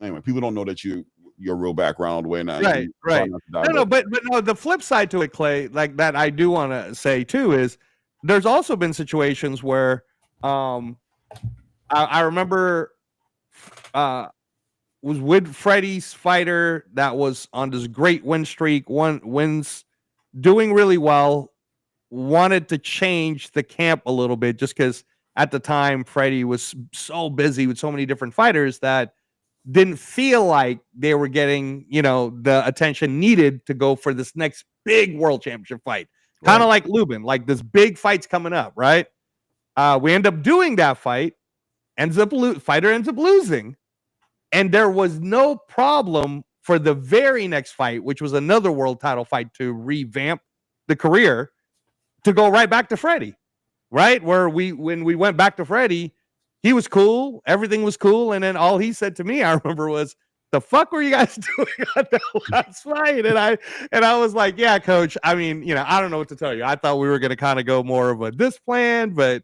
anyway, people don't know that your real background all the way now. Right. No, but no, the flip side to it, Clay, like that I do want to say too is there's also been situations where I remember was with Freddie's fighter that was on this great win streak, wins doing really well, wanted to change the camp a little bit just because at the time Freddie was so busy with so many different fighters that didn't feel like they were getting, the attention needed to go for this next big world championship fight. Kind of like Lubin, like this big fight's coming up, right? We end up doing that fight, fighter ends up losing. And there was no problem for the very next fight, which was another world title fight to revamp the career, to go right back to Freddie, right? When we went back to Freddie, he was cool. Everything was cool. And then all he said to me, I remember, was, the fuck were you guys doing on that last fight? And I was like, yeah, coach. I mean, I don't know what to tell you. I thought we were going to kind of go more of a this plan, but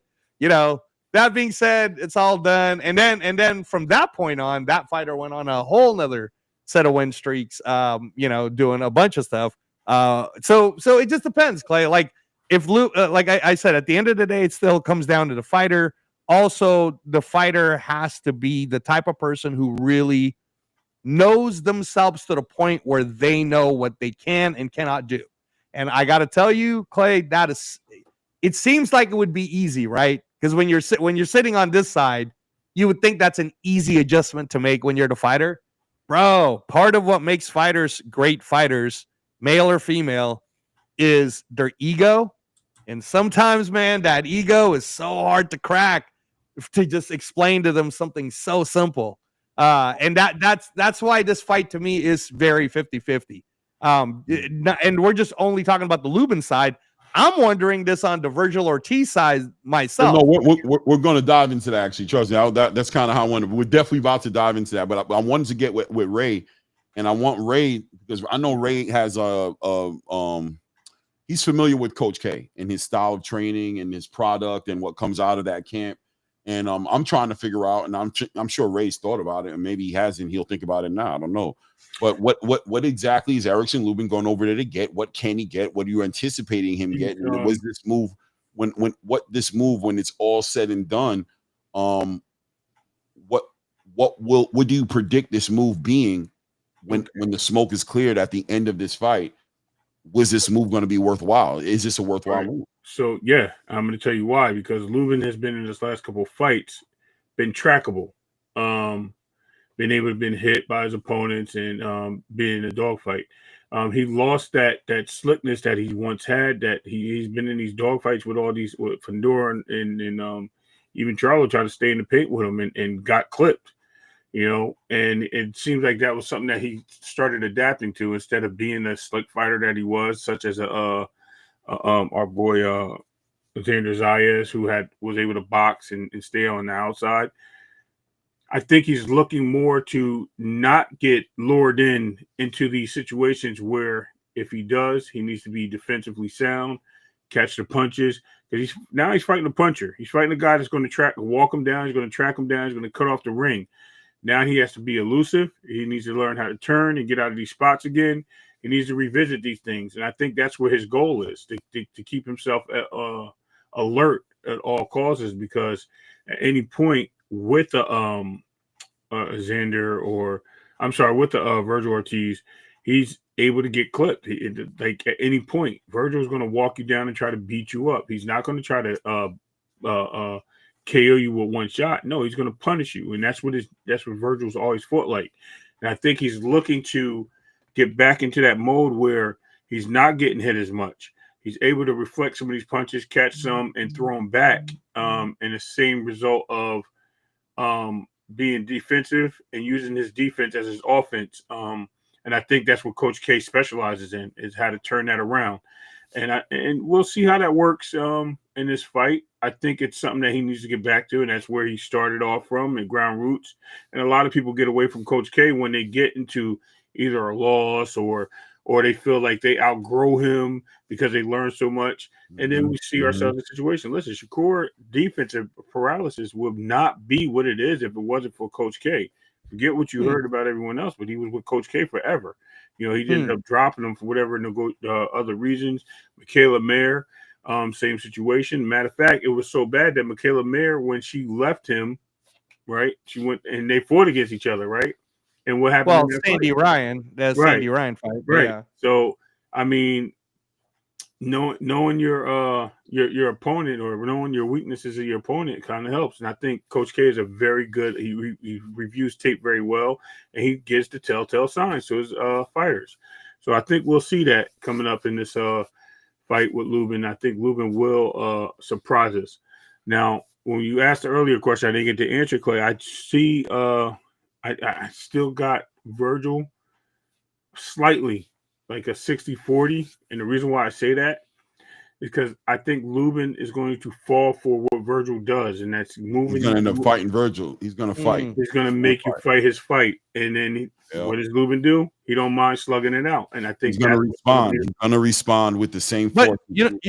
that being said, it's all done. And then from that point on, that fighter went on a whole nother set of win streaks, doing a bunch of stuff. So it just depends, Clay. Like if Luke, like I said, at the end of the day, it still comes down to the fighter. Also, the fighter has to be the type of person who really knows themselves to the point where they know what they can and cannot do. And I got to tell you, Clay, it seems like it would be easy, right? Because when you're sitting on this side, you would think that's an easy adjustment to make when you're the fighter. Bro, part of what makes fighters great fighters, male or female, is their ego. And sometimes, man, that ego is so hard to crack, to just explain to them something so simple. And that's why this fight to me is very 50-50. And we're just only talking about the Lubin side. I'm wondering this on the Virgil Ortiz side myself. No, we're going to dive into that, actually. Trust me, that's kind of how I wanted. We're definitely about to dive into that. But I wanted to get with Ray, and I want Ray because I know Ray has he's familiar with Coach K and his style of training and his product and what comes out of that camp. And I'm trying to figure out, and I'm sure Ray's thought about it, and maybe he hasn't. He'll think about it now. I don't know. But what exactly is Erickson Lubin going over there to get? What can he get? What are you anticipating him getting? And was this move when it's all said and done? What do you predict this move being when the smoke is cleared at the end of this fight? Was this move going to be worthwhile? Is this a worthwhile move? So yeah, I'm going to tell you why. Because Lubin has been in his last couple of fights, been trackable. Been able to be hit by his opponents and being in a dogfight. He lost that slickness that he once had. That he's been in these dogfights with all these with Fandor and even Charlo tried to stay in the paint with him and got clipped. And it seems like that was something that he started adapting to instead of being the slick fighter that he was, such as our boy Xander Zayas, who was able to box and stay on the outside. I think he's looking more to not get lured into these situations where if he does, he needs to be defensively sound, catch the punches. Because he's fighting a puncher. He's fighting a guy that's going to walk him down. He's going to track him down. He's going to cut off the ring. Now he has to be elusive. He needs to learn how to turn and get out of these spots again. He needs to revisit these things. And I think that's where his goal is, to keep himself alert at all causes, because at any point with the Xander with the Virgil Ortiz, he's able to get clipped. Like at any point, Virgil's going to walk you down and try to beat you up. He's not going to try to KO you with one shot. No, he's going to punish you, and that's what Virgil's always fought like. And I think he's looking to get back into that mode where he's not getting hit as much. He's able to reflect some of these punches, catch some, and throw them back. And the same result of being defensive and using his defense as his offense. And I think that's what Coach K specializes in, is how to turn that around. And we'll see how that works in this fight. I think it's something that he needs to get back to, and that's where he started off from, in ground roots. And a lot of people get away from Coach K when they get into either a loss or they feel like they outgrow him because they learn so much. And then we see ourselves in a situation. Listen, Shakur defensive paralysis would not be what it is if it wasn't for Coach K. Forget what you heard about everyone else, but he was with Coach K forever. You know, he ended up dropping him for whatever other reasons. Michaela Mayer, same situation. Matter of fact, it was so bad that Michaela Mayer, when she left him, right, she went and they fought against each other, right? And what happened? Well, Sandy Ryan, that's Sandy Ryan fight, right? Yeah. So, I mean, knowing your opponent or knowing your weaknesses of your opponent kind of helps. And I think Coach K is a very good. He reviews tape very well, and he gives the telltale signs to his fighters. So I think we'll see that coming up in this fight with Lubin. I think Lubin will surprise us. Now, when you asked the earlier question, I didn't get to answer, Clay. I see. I still got Virgil slightly, like a 60-40. And the reason why I say that is because I think Lubin is going to fall for what Virgil does, and that's moving. He's going to end up fighting Virgil. He's going to fight. He's going to make you fight his fight. And then what does Lubin do? He don't mind slugging it out. And I think he's going to respond. He's going to respond with the same but force. You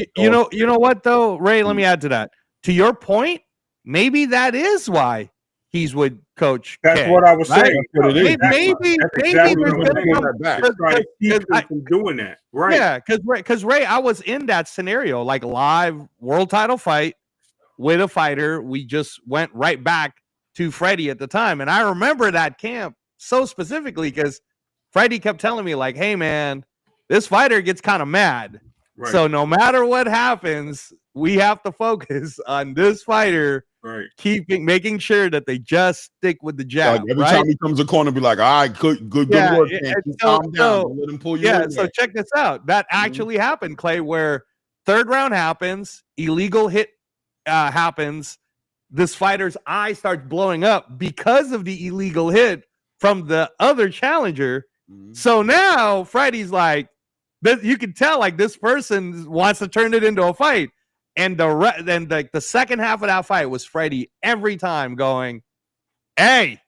know what, though, Ray? Let me add to that. To your point, maybe that is why he's with Coach That's K, what I was right? saying. Maybe from doing that, right? Yeah, because Ray, I was in that scenario, like live world title fight with a fighter. We just went right back to Freddie at the time, and I remember that camp so specifically because Freddie kept telling me, like, "Hey, man, this fighter gets kind of mad, so no matter what happens, we have to focus on this fighter." Right. Making sure that they just stick with the jab. Like every time he comes a corner, be like, all right, good work, man. Calm down. Let him pull you in so there. check this out. That actually happened, Clay, where third round happens, illegal hit happens. This fighter's eye starts blowing up because of the illegal hit from the other challenger. So now Freddie's like, you can tell like this person wants to turn it into a fight. And the second half of that fight was Freddie every time going, "Hey,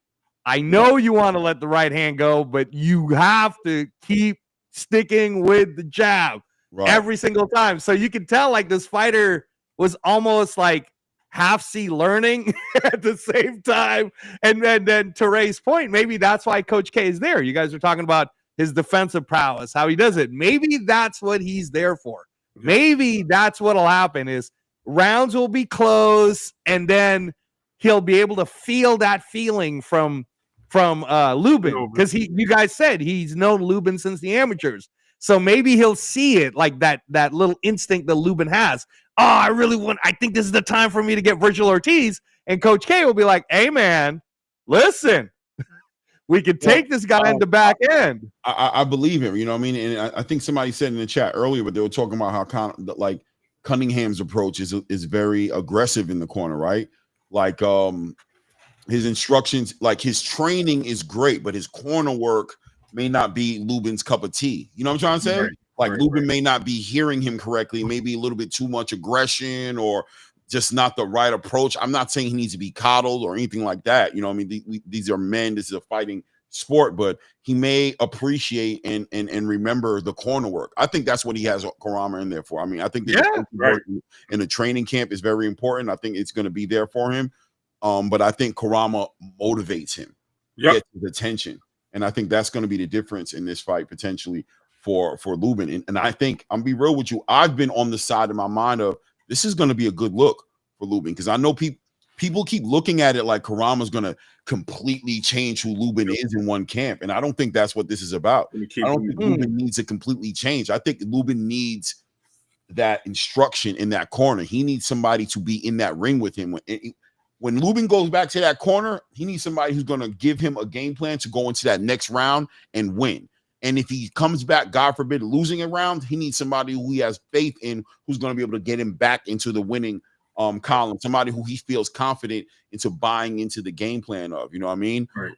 I know you want to let the right hand go, but you have to keep sticking with the jab every single time." So you can tell like this fighter was almost like half learning at the same time. And then to Ray's point, maybe that's why Coach K is there. You guys are talking about his defensive prowess, how he does it. Maybe that's what he's there for. Maybe that's what'll happen is rounds will be close, and then he'll be able to feel that feeling from Lubin, because you guys said he's known Lubin since the amateurs. So maybe he'll see it like that little instinct that Lubin has. Oh, I think this is the time for me to get Virgil Ortiz. And Coach K will be like, "Hey, man, listen, we can take this guy in the back end." I believe him, you know what I mean? And I think somebody said in the chat earlier, but they were talking about how Cunningham's approach is very aggressive in the corner, right? Like his instructions, like his training is great, but his corner work may not be Lubin's cup of tea. You know what I'm trying to say? Lubin may not be hearing him correctly, maybe a little bit too much aggression or just not the right approach. I'm not saying he needs to be coddled or anything like that. You know what I mean? These are men. This is a fighting sport, but he may appreciate and remember the corner work. I think that's what he has Karama in there for. I mean, I think in the training camp is very important. I think it's going to be there for him. But I think Karama motivates him, gets his attention. And I think that's going to be the difference in this fight potentially for Lubin. And I think, I'm be real with you, I've been on the side of my mind of this is going to be a good look for Lubin, because I know people keep looking at it like Karama's going to completely change who Lubin is in one camp. And I don't think that's what this is about. I don't think Lubin needs to completely change. I think Lubin needs that instruction in that corner. He needs somebody to be in that ring with him. When Lubin goes back to that corner, he needs somebody who's going to give him a game plan to go into that next round and win. And if he comes back, God forbid, losing a round, he needs somebody who he has faith in, who's going to be able to get him back into the winning column. Somebody who he feels confident into buying into the game plan of. You know what I mean? Right.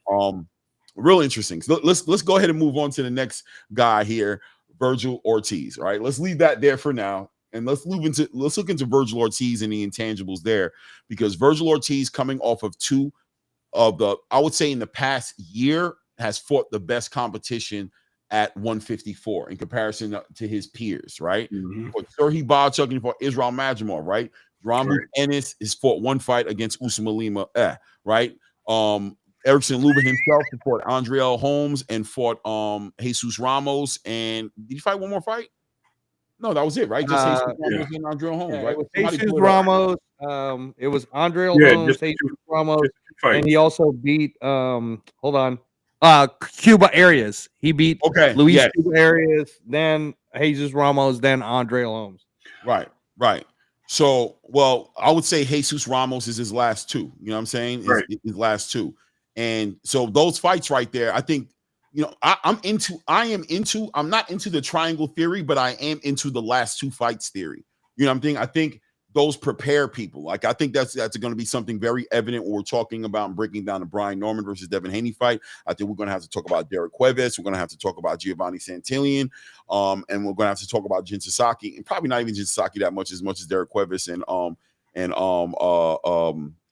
Real interesting. So let's go ahead and move on to the next guy here, Virgil Ortiz. All right, let's leave that there for now. And let's look into Virgil Ortiz and the intangibles there, because Virgil Ortiz, coming off of two of the, I would say in the past year, has fought the best competition at 154 in comparison to his peers, right? Mm-hmm. For Serhii Bohachuk and for Israel Majumov, right? Rambo Ennis has fought one fight against Usman Lima, right? Erickson Lubin himself fought Andriel Holmes and fought Jesus Ramos. And did he fight one more fight? No, that was it, right? Just Jesus Ramos and Andriel Holmes, right? It was Jesus Ramos. It was Andriel Holmes, Jesus Ramos, and he also beat Cuba Arias. He beat Luis Cuba Arias, then Jesus Ramos, then Andriel Holmes. Right. So, well, I would say Jesus Ramos is his last two. You know what I'm saying? His last two. And so those fights right there, I think, you know, I'm not into the triangle theory, but I am into the last two fights theory. You know what I'm saying? I think those prepare people. Like, I think that's going to be something very evident when we're talking about and breaking down the Brian Norman versus Devin Haney fight. I think we're going to have to talk about Derek Cuevas. We're going to have to talk about Giovanni Santillan. And we're going to have to talk about Jin Sasaki, and probably not even Jin Sasaki that much as Derek Cuevas and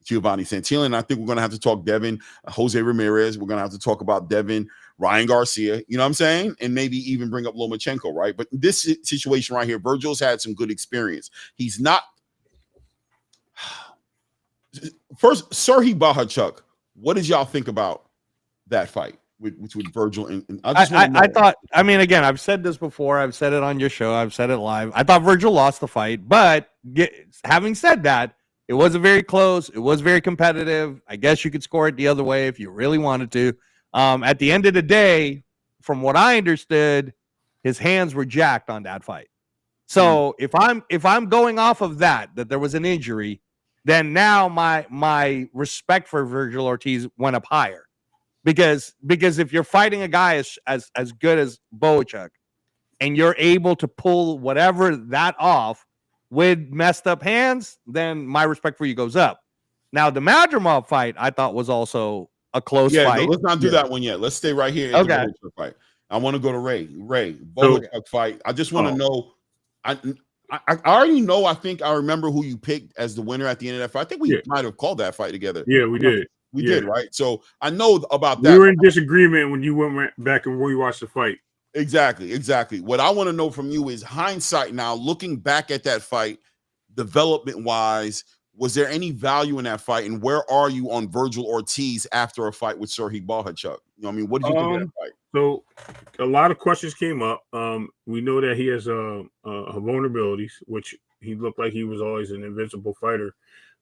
Giovanni Santillan. I think we're going to have to talk Devin, Jose Ramirez. We're going to have to talk about Devin, Ryan Garcia, you know what I'm saying? And maybe even bring up Lomachenko, right? But this situation right here, Virgil's had some good experience. He's not. First, Serhii Bohachuk, what did y'all think about that fight with Virgil? And I thought, I mean, again, I've said this before. I've said it on your show. I've said it live. I thought Virgil lost the fight. But having said that, it wasn't very close. It was very competitive. I guess you could score it the other way if you really wanted to. At the end of the day, from what I understood, his hands were jacked on that fight. So if I'm going off of that there was an injury, then now my respect for Virgil Ortiz went up higher, because if you're fighting a guy as good as Bohachuk and you're able to pull whatever that off with messed up hands, then my respect for you goes up. Now the Madrimov fight I thought was also a close fight. No, let's not do that one yet. Let's stay right here. Okay. The Bohachuk fight. I want to go to Ray Bohachuk fight. I just want to know. I already know. I think I remember who you picked as the winner at the end of that fight. I think we might have called that fight together. Yeah, we did. We did, right? So I know about that. We were in disagreement when you went back and rewatched the fight. Exactly. What I want to know from you is hindsight now, looking back at that fight, development-wise, was there any value in that fight? And where are you on Virgil Ortiz after a fight with Serhii Bohachuk? You know what I mean? What did you think of that fight? So a lot of questions came up. We know that he has vulnerabilities, which he looked like he was always an invincible fighter,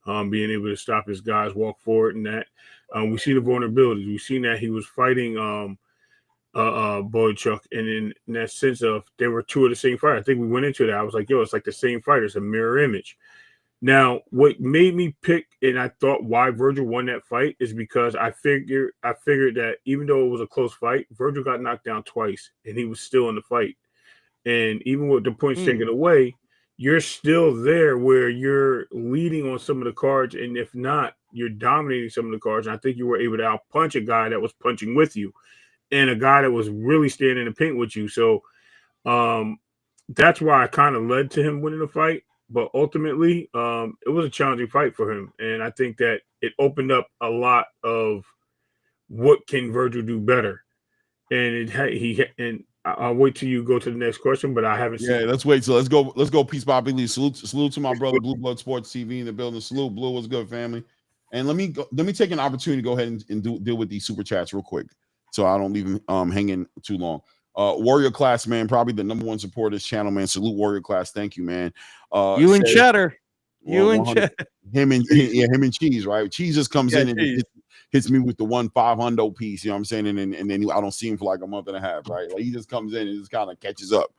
being able to stop his guys, walk forward, and that. We see the vulnerabilities. We've seen that he was fighting Bohachuk, and in that sense of they were two of the same fighter. I think we went into that. I was like, yo, it's like the same fighter. It's a mirror image. Now, what made me pick, and I thought why Virgil won that fight, is because I figured that even though it was a close fight, Virgil got knocked down twice, and he was still in the fight. And even with the points taken away, you're still there where you're leading on some of the cards, and if not, you're dominating some of the cards. And I think you were able to outpunch a guy that was punching with you, and a guy that was really standing in the paint with you. So that's why I kind of led to him winning the fight. But ultimately, it was a challenging fight for him. And I think that it opened up a lot of what can Virgil do better. And I'll wait till you go to the next question, but I haven't seen. Yeah, let's wait. So let's go. Peace, Bobby Lee. Salute to my brother, Blue Blood Sports TV in the building. Salute, Blue. What's good, family? And let me take an opportunity to go ahead and deal with these super chats real quick, so I don't leave them hanging too long. Warrior Class, man, probably the number one supporter of this channel, man. Salute Warrior Class. Thank you, man. You and Cheddar. You and Cheddar. Him and Cheese, right? Cheese just comes in and hits me with the 1-500 piece, you know what I'm saying? And then I don't see him for like a month and a half, right? Like he just comes in and just kind of catches up.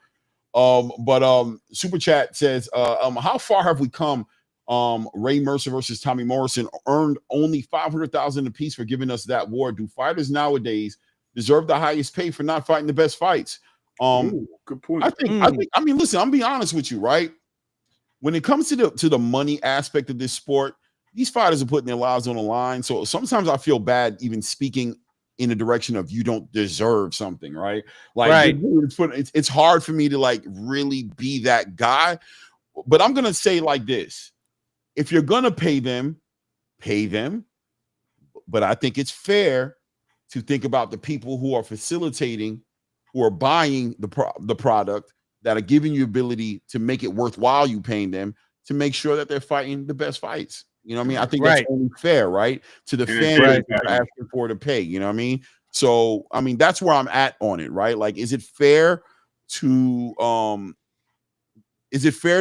But Super Chat says, how far have we come? Ray Mercer versus Tommy Morrison earned only $500,000 apiece for giving us that war. Do fighters nowadays deserve the highest pay for not fighting the best fights. Ooh, good point. I mean, listen, I'm being honest with you, right? When it comes to the money aspect of this sport, these fighters are putting their lives on the line. So sometimes I feel bad even speaking in the direction of you don't deserve something, right? Like it's hard for me to like really be that guy. But I'm gonna say like this: if you're gonna pay them, pay them. But I think it's fair to think about the people who are facilitating, who are buying the product, that are giving you ability to make it worthwhile you paying them, to make sure that they're fighting the best fights. You know what I mean? I think that's only fair, right? To the fans that are asking for to pay, you know what I mean? So, I mean, that's where I'm at on it, right? Like, is it fair to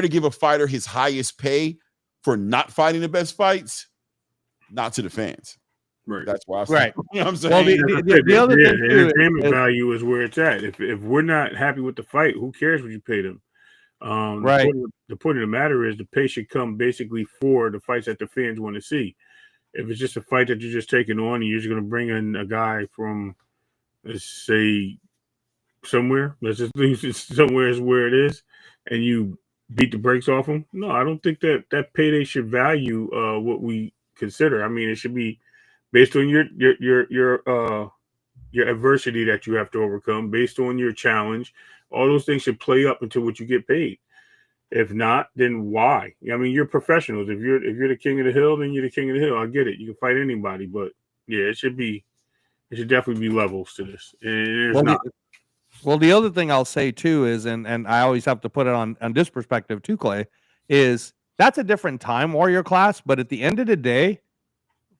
give a fighter his highest pay for not fighting the best fights? Not to the fans. Right. That's why I say, right. You know what I'm saying? Well, the other thing the too entertainment value is where it's at. If we're not happy with the fight, who cares what you pay them? Right. The point of the matter is the pay should come basically for the fights that the fans want to see. If it's just a fight that you're just taking on and you're just going to bring in a guy from, let's say, somewhere, let's just leave it somewhere is where it is, and you beat the brakes off him. No, I don't think that payday should value what we consider. I mean, it should be based on your adversity that you have to overcome, based on your challenge. All those things should play up into what you get paid. If not, then why? I mean, you're professionals. If you're the king of the hill, then you're the king of the hill. I get it. You can fight anybody, but yeah, it should definitely be levels to this. And there's not. Well, the other thing I'll say too is, and I always have to put it on this perspective too, Clay, is that's a different time warrior class. But at the end of the day,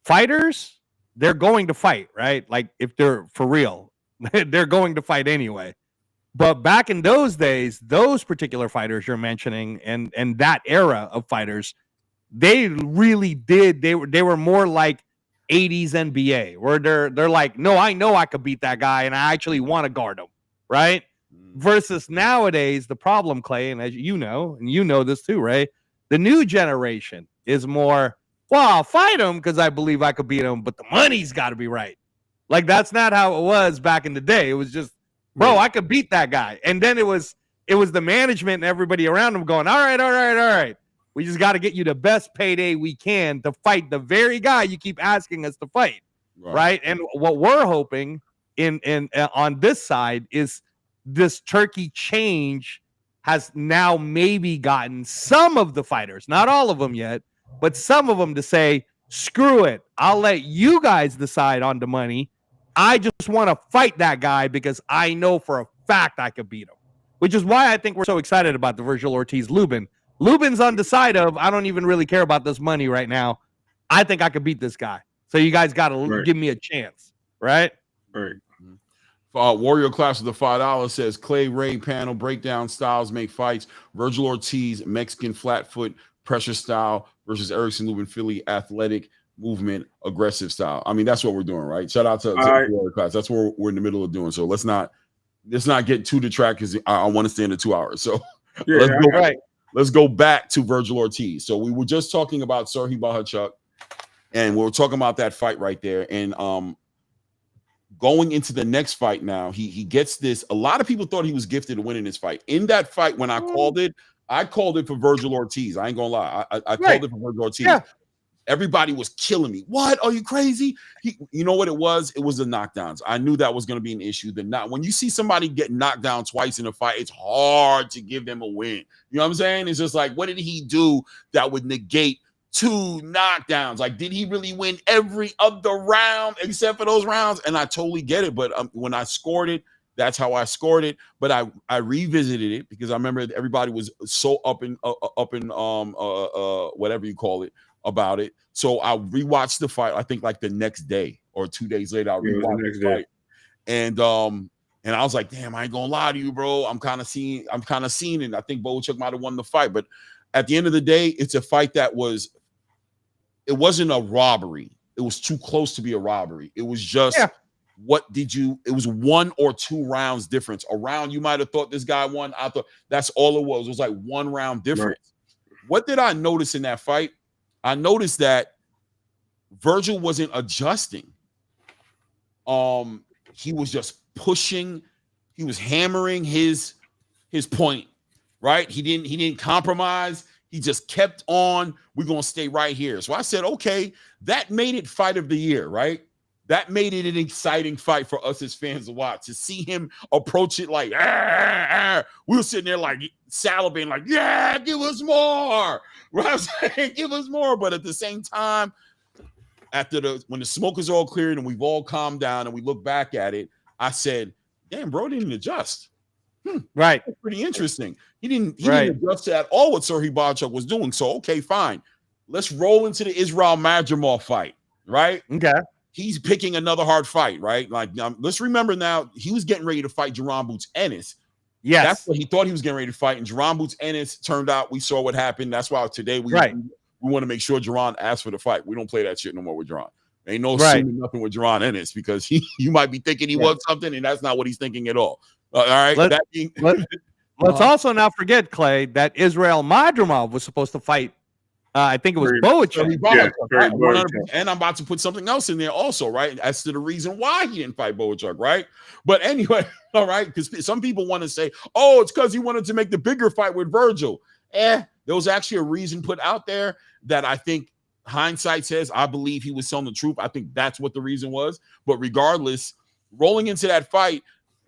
fighters, they're going to fight, right? Like if they're for real, they're going to fight anyway. But back in those days, those particular fighters you're mentioning and that era of fighters, they really did. They were more like 80s NBA, where they're like, no, I know I could beat that guy, and I actually want to guard him, right? Versus nowadays, the problem, Clay, and as you know, and you know this too, right? The new generation is more, well, I'll fight him because I believe I could beat him, but the money's got to be right. Like that's not how it was back in the day. It was just, bro, I could beat that guy. And then it was the management and everybody around him going, all right. We just got to get you the best payday we can to fight the very guy you keep asking us to fight, right? And what we're hoping in on this side is this turkey change has now maybe gotten some of the fighters, not all of them yet, but some of them to say, screw it. I'll let you guys decide on the money. I just want to fight that guy because I know for a fact I could beat him, which is why I think we're so excited about the Virgil Ortiz Lubin. Lubin's on the side of, I don't even really care about this money right now. I think I could beat this guy. So you guys got to give me a chance, right? Right. Warrior Class of the $5 says Clay Ray panel breakdown styles make fights. Virgil Ortiz Mexican flatfoot pressure style versus Erickson Lubin Philly athletic movement aggressive style. I mean, that's what we're doing, right? Shout out to Warrior Class. That's what we're in the middle of doing. So let's not get too detracted because I want to stay in the 2 hours. So let's go back to Virgil Ortiz. So we were just talking about Serhii Bohachuk, and we were talking about that fight right there. And going into the next fight now, he gets this. A lot of people thought he was gifted to winning this fight. In that fight, when I called it for Virgil Ortiz. I ain't gonna lie. I called it for Virgil Ortiz. Yeah. Everybody was killing me. What? Are you crazy? You know what it was? It was the knockdowns. I knew that was going to be an issue. When you see somebody get knocked down twice in a fight, it's hard to give them a win. You know what I'm saying? It's just like, what did he do that would negate 2 knockdowns? Like, did he really win every other round except for those rounds? And I totally get it. But when I scored it, that's how I scored it. But I revisited it because I remember everybody was so up in whatever you call it about it. So I rewatched the fight. I think like the next day or 2 days later, I rewatched the fight. And I was like, damn, I ain't gonna lie to you, bro. I'm kind of seeing it. I think Bohachuk might have won the fight, but at the end of the day, it's a fight that it wasn't a robbery. It was too close to be a robbery. It was just it was 1 or 2 rounds difference. A round you might have thought this guy won. I thought that's all it was. It was like 1 round difference. Right. What did I notice in that fight? I noticed that Virgil wasn't adjusting. he was just pushing, he was hammering his point, right? He didn't compromise. He just kept on. We're gonna stay right here. So I said, okay, that made it fight of the year, right? That made it an exciting fight for us as fans to watch. To see him approach it like, we were sitting there like salivating, like, yeah, give us more. Right? I'm saying, give us more. But at the same time, when the smoke is all cleared and we've all calmed down and we look back at it, I said, damn, bro didn't adjust. Right. That's pretty interesting. He didn't adjust at all what Serhii Barchuk was doing. So, okay, fine. Let's roll into the Israel Madrimov fight, right? Okay. He's picking another hard fight, right? Like, let's remember now, he was getting ready to fight Jaron Boots Ennis. Yes. That's what he thought he was getting ready to fight. And Jaron Boots Ennis turned out, we saw what happened. That's why today we want to make sure Jaron asks for the fight. We don't play that shit no more with Jaron. Ain't no assuming nothing with Jaron Ennis because you might be thinking he wants something, and that's not what he's thinking at all. All right. Let's also not forget, Clay, that Israel Madrimov was supposed to fight. I think it was Boachuk. And I'm about to put something else in there also, right? As to the reason why he didn't fight Boachuk, right? But anyway, all right, because some people want to say, oh, it's because he wanted to make the bigger fight with Virgil. There was actually a reason put out there that I think hindsight says I believe he was telling the truth. I think that's what the reason was. But regardless, rolling into that fight,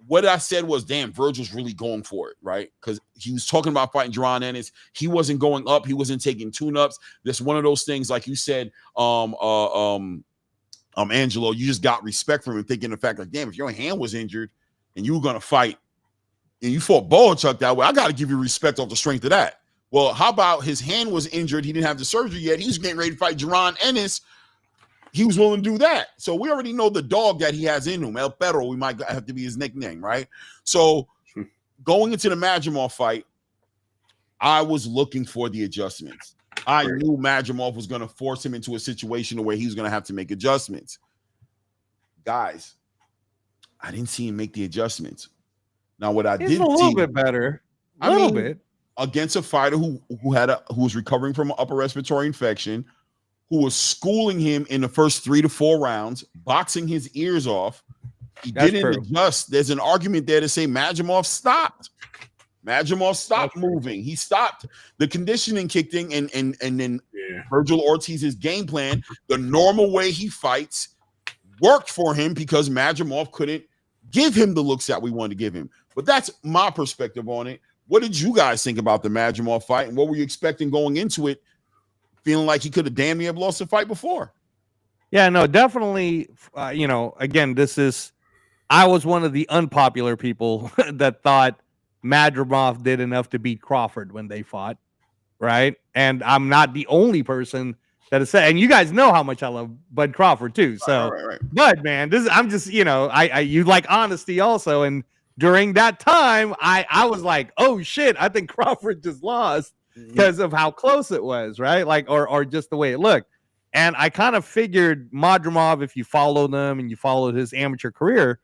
what I said was, damn, Virgil's really going for it, right? Because he was talking about fighting Jaron Ennis. He wasn't going up. He wasn't taking tune-ups. That's one of those things, like you said, Angelo, you just got respect from him, thinking the fact, like, damn, if your hand was injured and you were going to fight and you fought Boachuk that way, I got to give you respect off the strength of that. Well, how about his hand was injured? He didn't have the surgery yet. He was getting ready to fight Jaron Ennis. He was willing to do that. So we already know the dog that he has in him. El Perro, we might have to be his nickname, right? So going into the Madrimov fight, I was looking for the adjustments. I knew Madrimov was going to force him into a situation where he was going to have to make adjustments. Guys, I didn't see him make the adjustments. Now, what I did see, a little bit better. A little bit. Against a fighter who was recovering from an upper respiratory infection, who was schooling him in the first 3 to 4 rounds, boxing his ears off. He didn't adjust. There's an argument there to say Madrimov stopped. Madrimov stopped moving. He stopped. The conditioning kicked in, and then Virgil Ortiz's game plan, the normal way he fights, worked for him because Madrimov couldn't give him the looks that we wanted to give him. But that's my perspective on it. What did you guys think about the Madrimov fight, and what were you expecting going into it, feeling like he could have damn near lost the fight before? Yeah, no, definitely. Again, I was one of the unpopular people that thought Madrimov did enough to beat Crawford when they fought, right? And I'm not the only person that is said, and you guys know how much I love Bud Crawford too. So, right. Bud, man, I'm just, you like honesty also, and during that time, I was like, oh shit, I think Crawford just lost because of how close it was, right? Like, or just the way it looked. And I kind of figured Madrimov, if you followed him and you followed his amateur career,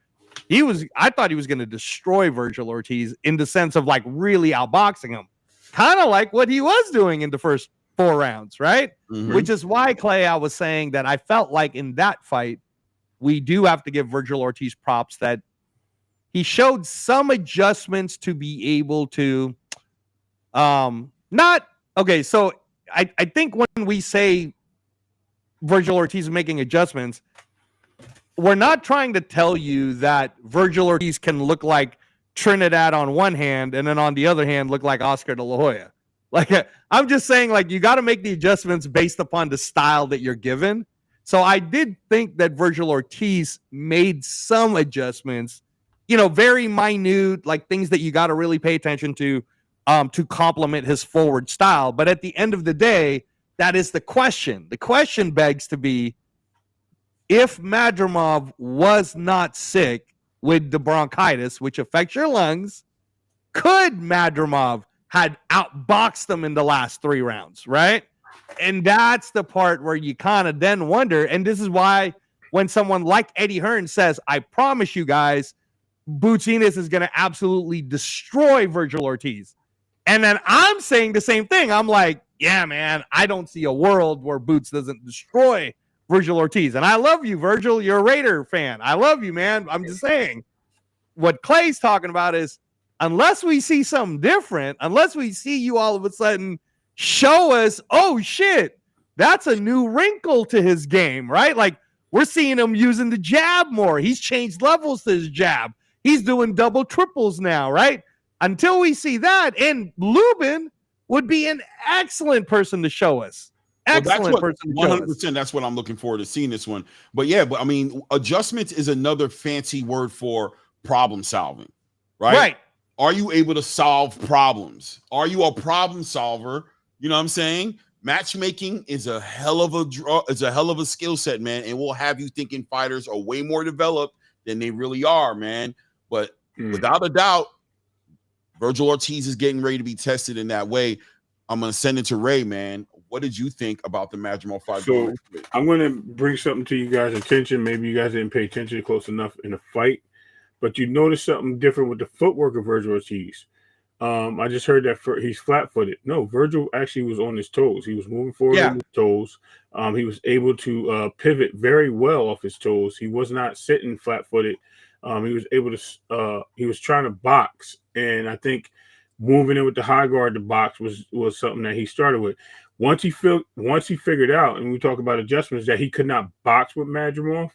I thought he was going to destroy Virgil Ortiz in the sense of like really outboxing him, kind of like what he was doing in the first 4 rounds, right? Mm-hmm. Which is why, Clay, I was saying that I felt like in that fight, we do have to give Virgil Ortiz props that he showed some adjustments to be able to So I think when we say Virgil Ortiz is making adjustments, we're not trying to tell you that Virgil Ortiz can look like Trinidad on one hand and then on the other hand look like Oscar De La Hoya. Like, I'm just saying, like, you got to make the adjustments based upon the style that you're given. So I did think that Virgil Ortiz made some adjustments, very minute, like things that you got to really pay attention to complement his forward style. But at the end of the day, that is the question. The question begs to be, if Madrimov was not sick with the bronchitis, which affects your lungs, could Madrimov had outboxed them in the last 3 rounds, right? And that's the part where you kind of then wonder, and this is why when someone like Eddie Hearn says, I promise you guys, Boots Ennis is going to absolutely destroy Virgil Ortiz. And then I'm saying the same thing. I'm like, yeah, man, I don't see a world where Boots doesn't destroy Virgil Ortiz. And I love you, Virgil. You're a Raider fan. I love you, man. I'm just saying what Clay's talking about is unless we see something different, unless we see you all of a sudden show us, oh shit, that's a new wrinkle to his game, right? Like we're seeing him using the jab more. He's changed levels to his jab. He's doing double triples now, right? Until we see that, and Lubin would be an excellent person to show us. Excellent person. 100%. That's what I'm looking forward to seeing this one. But yeah, I mean, adjustments is another fancy word for problem solving, right? Right. Are you able to solve problems? Are you a problem solver? You know what I'm saying? Matchmaking is a hell of a skill set, man, and will have you thinking fighters are way more developed than they really are, man. But without a doubt, Virgil Ortiz is getting ready to be tested in that way. I'm gonna send it to Ray, man. What did you think about the Madrimal fight? So I'm gonna bring something to you guys' attention. Maybe you guys didn't pay attention close enough in the fight, but you noticed something different with the footwork of Virgil Ortiz. I just heard that he's flat-footed. No, Virgil actually was on his toes. He was moving forward on his toes. He was able to pivot very well off his toes. He was not sitting flat-footed. He was able to. He was trying to box, and I think moving in with the high guard to box was something that he started with. Once he figured out, and we talk about adjustments, that he could not box with Madrimov,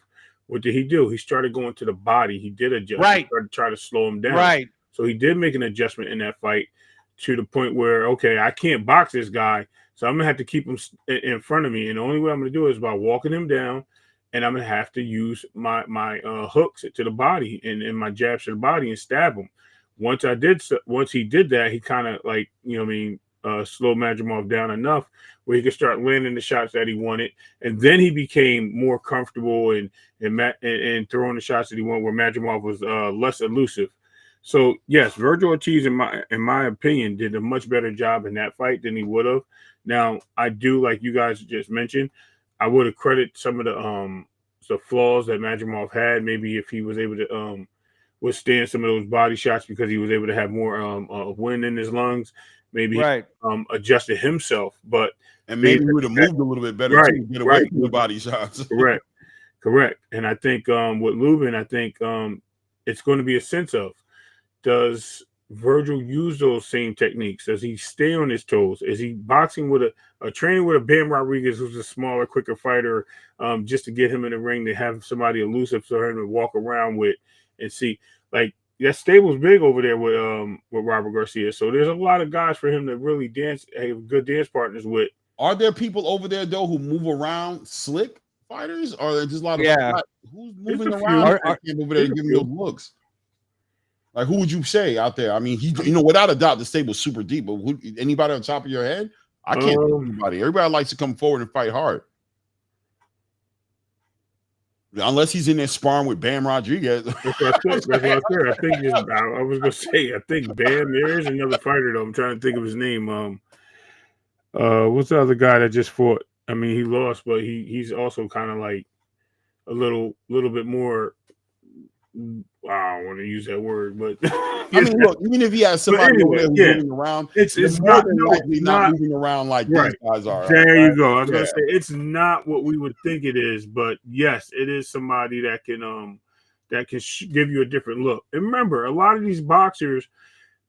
what did he do? He started going to the body. He did adjust. Right. He started to try to slow him down. Right. So he did make an adjustment in that fight to the point where, okay, I can't box this guy, so I'm going to have to keep him in front of me. And the only way I'm going to do it is by walking him down, and I'm going to have to use my hooks to the body and my jabs to the body and stab him. Once he did that, he kind of like, slowed Madrimov down enough where he could start landing the shots that he wanted. And then he became more comfortable and throwing the shots that he wanted where Madrimov was less elusive. So yes, Virgil Ortiz, in my opinion, did a much better job in that fight than he would have. Now, I do, like you guys just mentioned, I would have credited some of the flaws that Madrimov had. Maybe if he was able to withstand some of those body shots because he was able to have more wind in his lungs. Maybe he adjusted himself, and maybe he would have moved a little bit better to get away from the body shots. Correct. And I think with Lubin, it's going to be a sense of, does Virgil use those same techniques? Does he stay on his toes? Is he boxing with a training with a Bam Rodriguez, who's a smaller, quicker fighter, just to get him in the ring, to have somebody elusive for him to walk around with and see? Like, that stable's big over there with Robert Garcia. So there's a lot of guys for him to really have good dance partners with. Are there people over there though who move around slick fighters, or are there just a lot of who's moving around over there giving those looks? Like, who would you say out there? I mean, without a doubt, the stable's super deep. But anybody on top of your head? I can't think of anybody. Everybody likes to come forward and fight hard, unless he's in there sparring with Bam Rodriguez. That's what I said. I was gonna say, I think Bam. There's another fighter though. I'm trying to think of his name. What's the other guy that just fought? I mean, he lost, but he's also kind of like a little bit more. I don't want to use that word, but I mean, look, even if he has somebody moving around, it's not moving around like these guys are. There you go. I was gonna say it's not what we would think it is, but yes, it is somebody that can give you a different look. And remember, a lot of these boxers,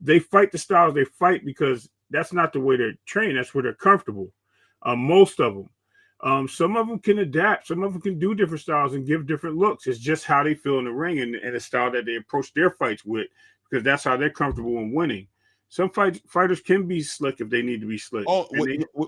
they fight the styles they fight because that's not the way they're trained. That's where they're comfortable. Most of them. Some of them can adapt. Some of them can do different styles and give different looks. It's just how they feel in the ring and the style that they approach their fights with, because that's how they're comfortable in winning. Some fighters can be slick if they need to be slick. Oh,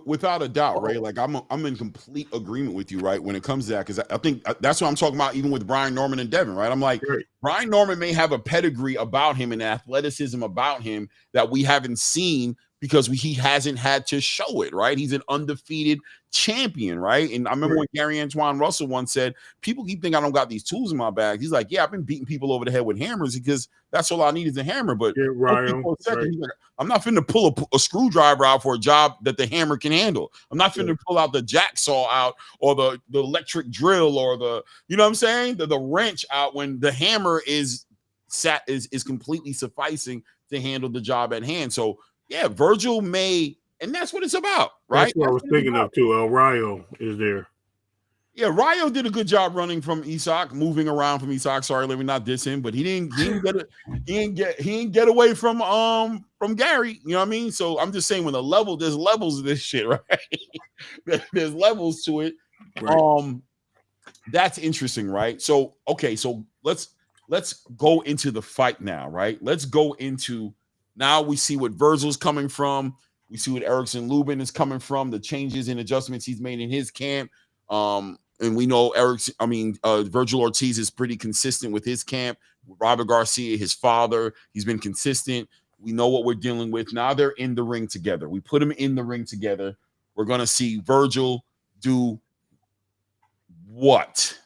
without a doubt, right? Like I'm in complete agreement with you, right? When it comes to that, because I think that's what I'm talking about, even with Brian Norman and Devin, right? I'm like, Brian Norman may have a pedigree about him and athleticism about him that we haven't seen because he hasn't had to show it, right? He's an undefeated champion, right? And I remember when Gary Antoine Russell once said, people keep thinking I don't got these tools in my bag. He's like, yeah, I've been beating people over the head with hammers because that's all I need is a hammer. But he's like, I'm not finna pull a screwdriver out for a job that the hammer can handle. I'm not finna pull out the jack saw out or the electric drill or you know what I'm saying? The wrench out when the hammer is completely sufficing to handle the job at hand. So yeah, Virgil may, and that's what it's about, right? That's what I was thinking of too. El Rayo is there. Yeah, Ryo did a good job running from Isak, moving around from Isak. Sorry, let me not diss him, but he didn't get away from Gary. You know what I mean? So I'm just saying, there's levels of this shit, right? There's levels to it. Right. That's interesting, right? So okay, so let's go into the fight now, right? Let's go into now. We see what Virgil's coming from. We see what Erickson Lubin is coming from. The changes and adjustments he's made in his camp. And we know Virgil Ortiz is pretty consistent with his camp. Robert Garcia, his father, he's been consistent. We know what we're dealing with. Now they're in the ring together. We put them in the ring together. We're gonna see Virgil do what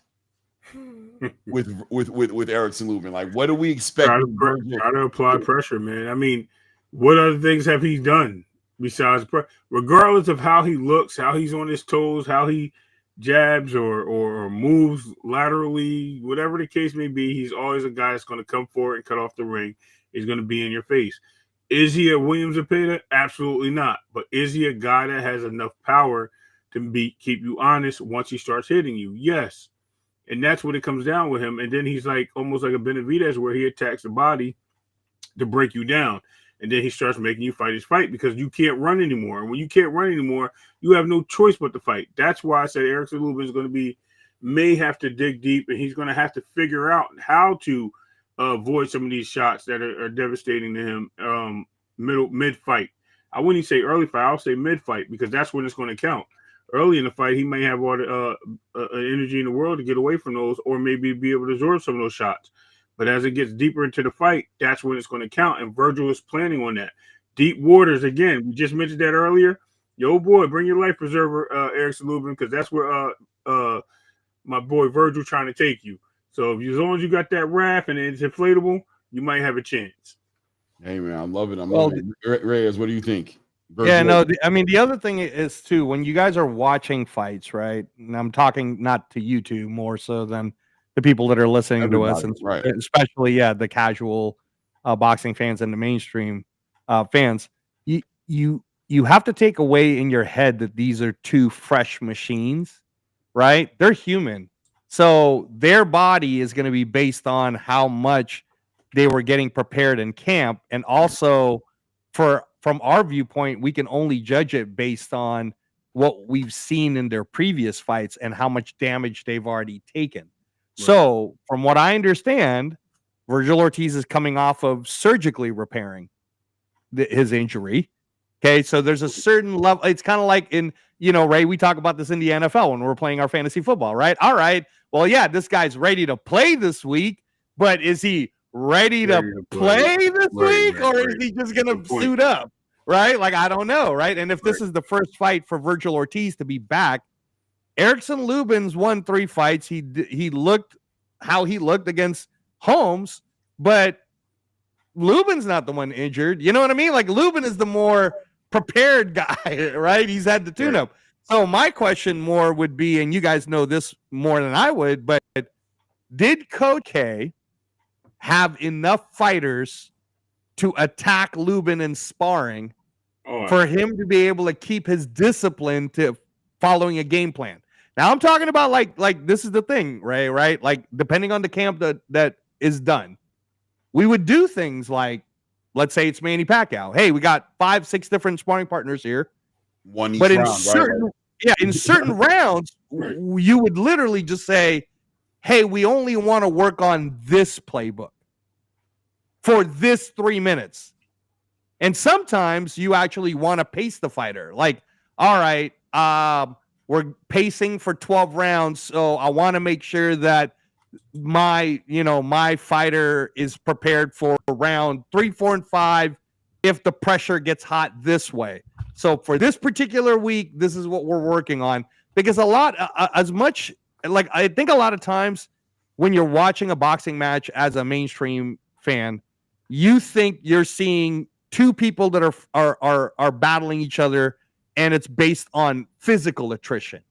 with Erickson Lubin? Like, what do we expect? Try to apply pressure, man. I mean, what other things have he done besides regardless of how he looks, how he's on his toes, how he jabs or moves laterally, whatever the case may be, he's always a guy that's going to come forward and cut off the ring. He's going to be in your face. Is he a Williams Zepeda? Absolutely not. But is he a guy that has enough power to keep you honest once he starts hitting you? Yes. And that's what it comes down with him. And then he's like almost like a Benavidez where he attacks the body to break you down. And then he starts making you fight his fight because you can't run anymore. And when you can't run anymore, you have no choice but to fight. That's why I said Erickson Lubin is going to may have to dig deep, and he's going to have to figure out how to avoid some of these shots that are devastating to him mid-fight. I wouldn't even say early fight. I'll say mid-fight because that's when it's going to count. Early in the fight, he may have all the energy in the world to get away from those or maybe be able to absorb some of those shots. But as it gets deeper into the fight, that's when it's going to count. And Virgil is planning on that. Deep waters, again, we just mentioned that earlier. Yo, boy, bring your life preserver, Erickson Lubin, because that's where my boy Virgil trying to take you. So as long as you got that raft and it's inflatable, you might have a chance. Hey, man, I love it. I'm loving it. Reyes, what do you think? Virgil? Yeah, no, the other thing is, too, when you guys are watching fights, right, and I'm talking not to you two more so than the people that are listening to us, and right. especially, the casual boxing fans and the mainstream fans, you have to take away in your head that these are two fresh machines, right? They're human. So their body is going to be based on how much they were getting prepared in camp. And also from our viewpoint, we can only judge it based on what we've seen in their previous fights and how much damage they've already taken. Right. So from what I understand, Virgil Ortiz is coming off of surgically repairing his injury. Okay, so there's a certain level. It's kind of like in, Ray, we talk about this in the NFL when we're playing our fantasy football, right? All right, well, yeah, this guy's ready to play this week, but is he ready to play this week, or is he just going to suit up, right? Like, I don't know, right? And if this is the first fight for Virgil Ortiz to be back, Erickson Lubin's won 3 fights. He looked how he looked against Holmes, but Lubin's not the one injured. You know what I mean? Like, Lubin is the more prepared guy, right? He's had the tune-up. So my question more would be, and you guys know this more than I would, but did Coach K have enough fighters to attack Lubin in sparring for him to be able to keep his discipline to following a game plan? Now I'm talking about like this is the thing, Ray, right? Like, depending on the camp that is done, we would do things like, let's say it's Manny Pacquiao. Hey, we got 5-6 different sparring partners here. One each but in round, certain, right? Yeah, in certain rounds, you would literally just say, hey, we only want to work on this playbook for this 3 minutes. And sometimes you actually want to pace the fighter. Like, all right, we're pacing for 12 rounds, so I want to make sure that my fighter is prepared for round 3, 4, and 5 if the pressure gets hot this way. So for this particular week, this is what we're working on. Because I think a lot of times when you're watching a boxing match as a mainstream fan, you think you're seeing two people that are battling each other, and it's based on physical attrition.